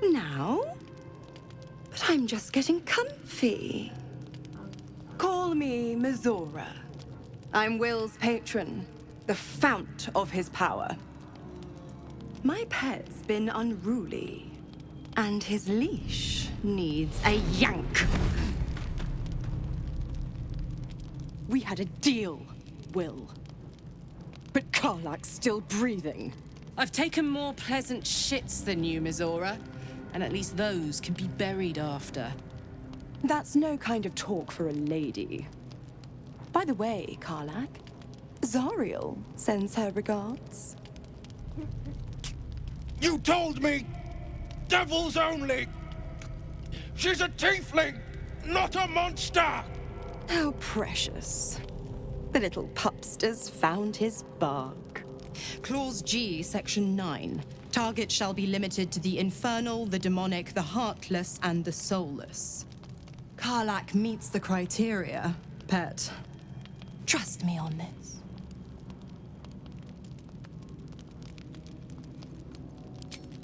Now? But I'm just getting comfy. Call me Mizora. I'm Will's patron, the fount of his power. My pet's been unruly, and his leash needs a yank. We had a deal, Will. But Karlak's still breathing. I've taken more pleasant shits than you, Mizora. And at least those can be buried after. That's no kind of talk for a lady. By the way, Karlak, Zariel sends her regards. You told me! Devils only! She's a tiefling, not a monster! How precious. The little pupster's found his bark. Clause G, Section 9. Target shall be limited to the infernal, the demonic, the heartless, and the soulless. Karlak meets the criteria, pet. Trust me on this.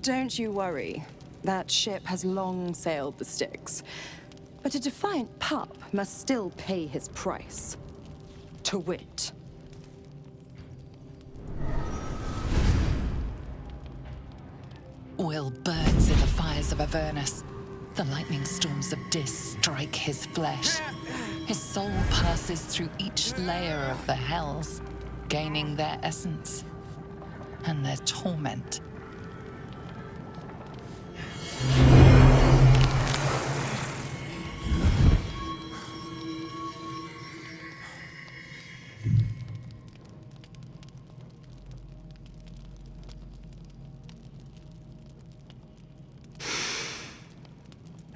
Don't you worry. That ship has long sailed the Styx. But a defiant pup must still pay his price. To wit. Will burns in the fires of Avernus. The lightning storms of Dis strike his flesh. His soul passes through each layer of the hells, gaining their essence and their torment.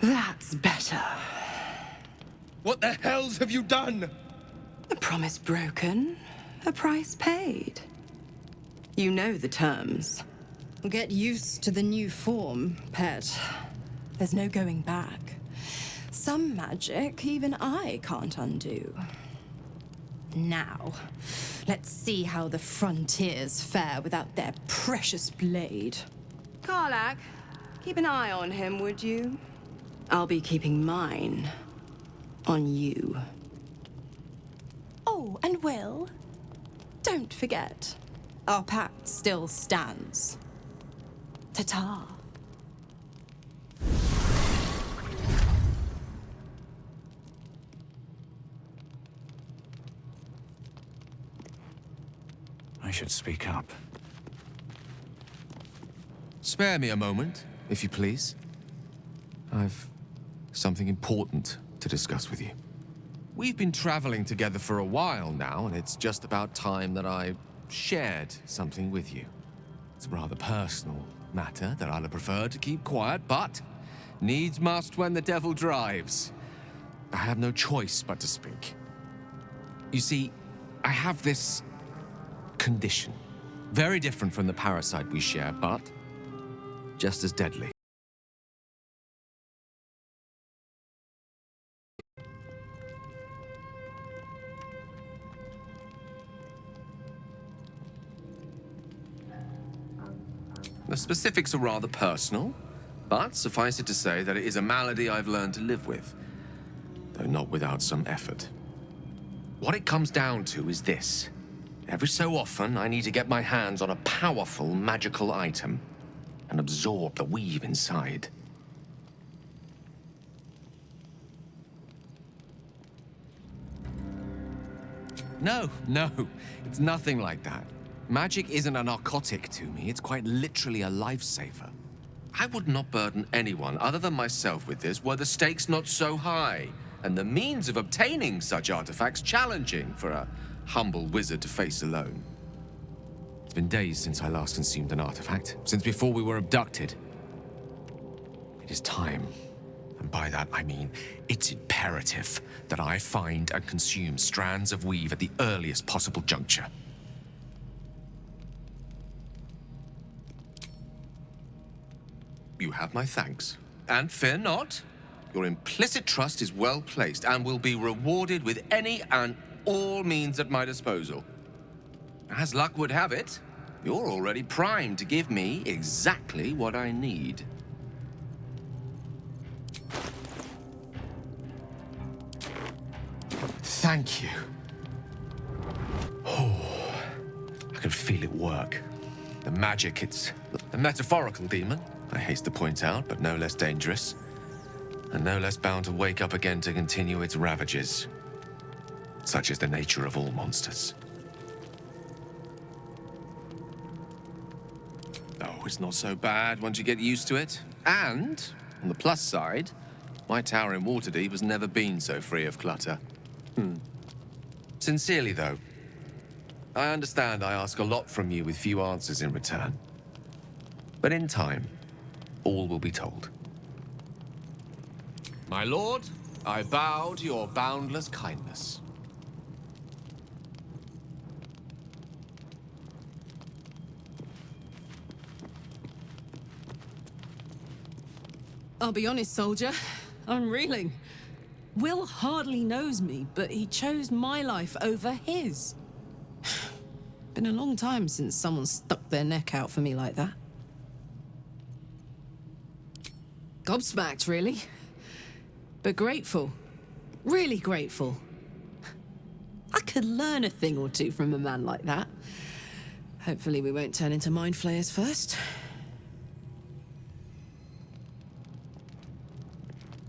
That's better. What the hells have you done? A promise broken, a price paid. You know the terms. Get used to the new form, pet. There's no going back. Some magic even I can't undo. Now, let's see how the frontiers fare without their precious blade. Karlak, keep an eye on him, would you? I'll be keeping mine on you. Oh, and Will, don't forget, our pact still stands. Ta-ta. I should speak up. Spare me a moment, if you please. I've something important to discuss with you. We've been traveling together for a while now, and it's just about time that I shared something with you. It's a rather personal matter that I'd have preferred to keep quiet, but needs must when the devil drives. I have no choice but to speak. You see, I have this condition. Very different from the parasite we share, but just as deadly. The specifics are rather personal, but suffice it to say that it is a malady I've learned to live with, though not without some effort. What it comes down to is this. Every so often, I need to get my hands on a powerful magical item and absorb the weave inside. No, it's nothing like that. Magic isn't a narcotic to me, it's quite literally a lifesaver. I would not burden anyone other than myself with this were the stakes not so high, and the means of obtaining such artifacts challenging for a humble wizard to face alone. It's been days since I last consumed an artifact, since before we were abducted. It is time, and by that I mean it's imperative that I find and consume strands of weave at the earliest possible juncture. You have my thanks. And fear not. Your implicit trust is well placed and will be rewarded with any and all means at my disposal. As luck would have it, you're already primed to give me exactly what I need. Thank you. Oh, I can feel it work. The magic, it's a metaphorical demon, I haste to point out, but no less dangerous. And no less bound to wake up again to continue its ravages. Such is the nature of all monsters. Oh, it's not so bad once you get used to it. And, on the plus side, my tower in Waterdeep has never been so free of clutter. Sincerely, though, I understand I ask a lot from you with few answers in return. But in time, all will be told. My lord, I bow to your boundless kindness. I'll be honest, soldier. I'm reeling. Will hardly knows me, but he chose my life over his. Been a long time since someone stuck their neck out for me like that. Gobsmacked, really. But grateful. Really grateful. I could learn a thing or two from a man like that. Hopefully we won't turn into mind flayers first.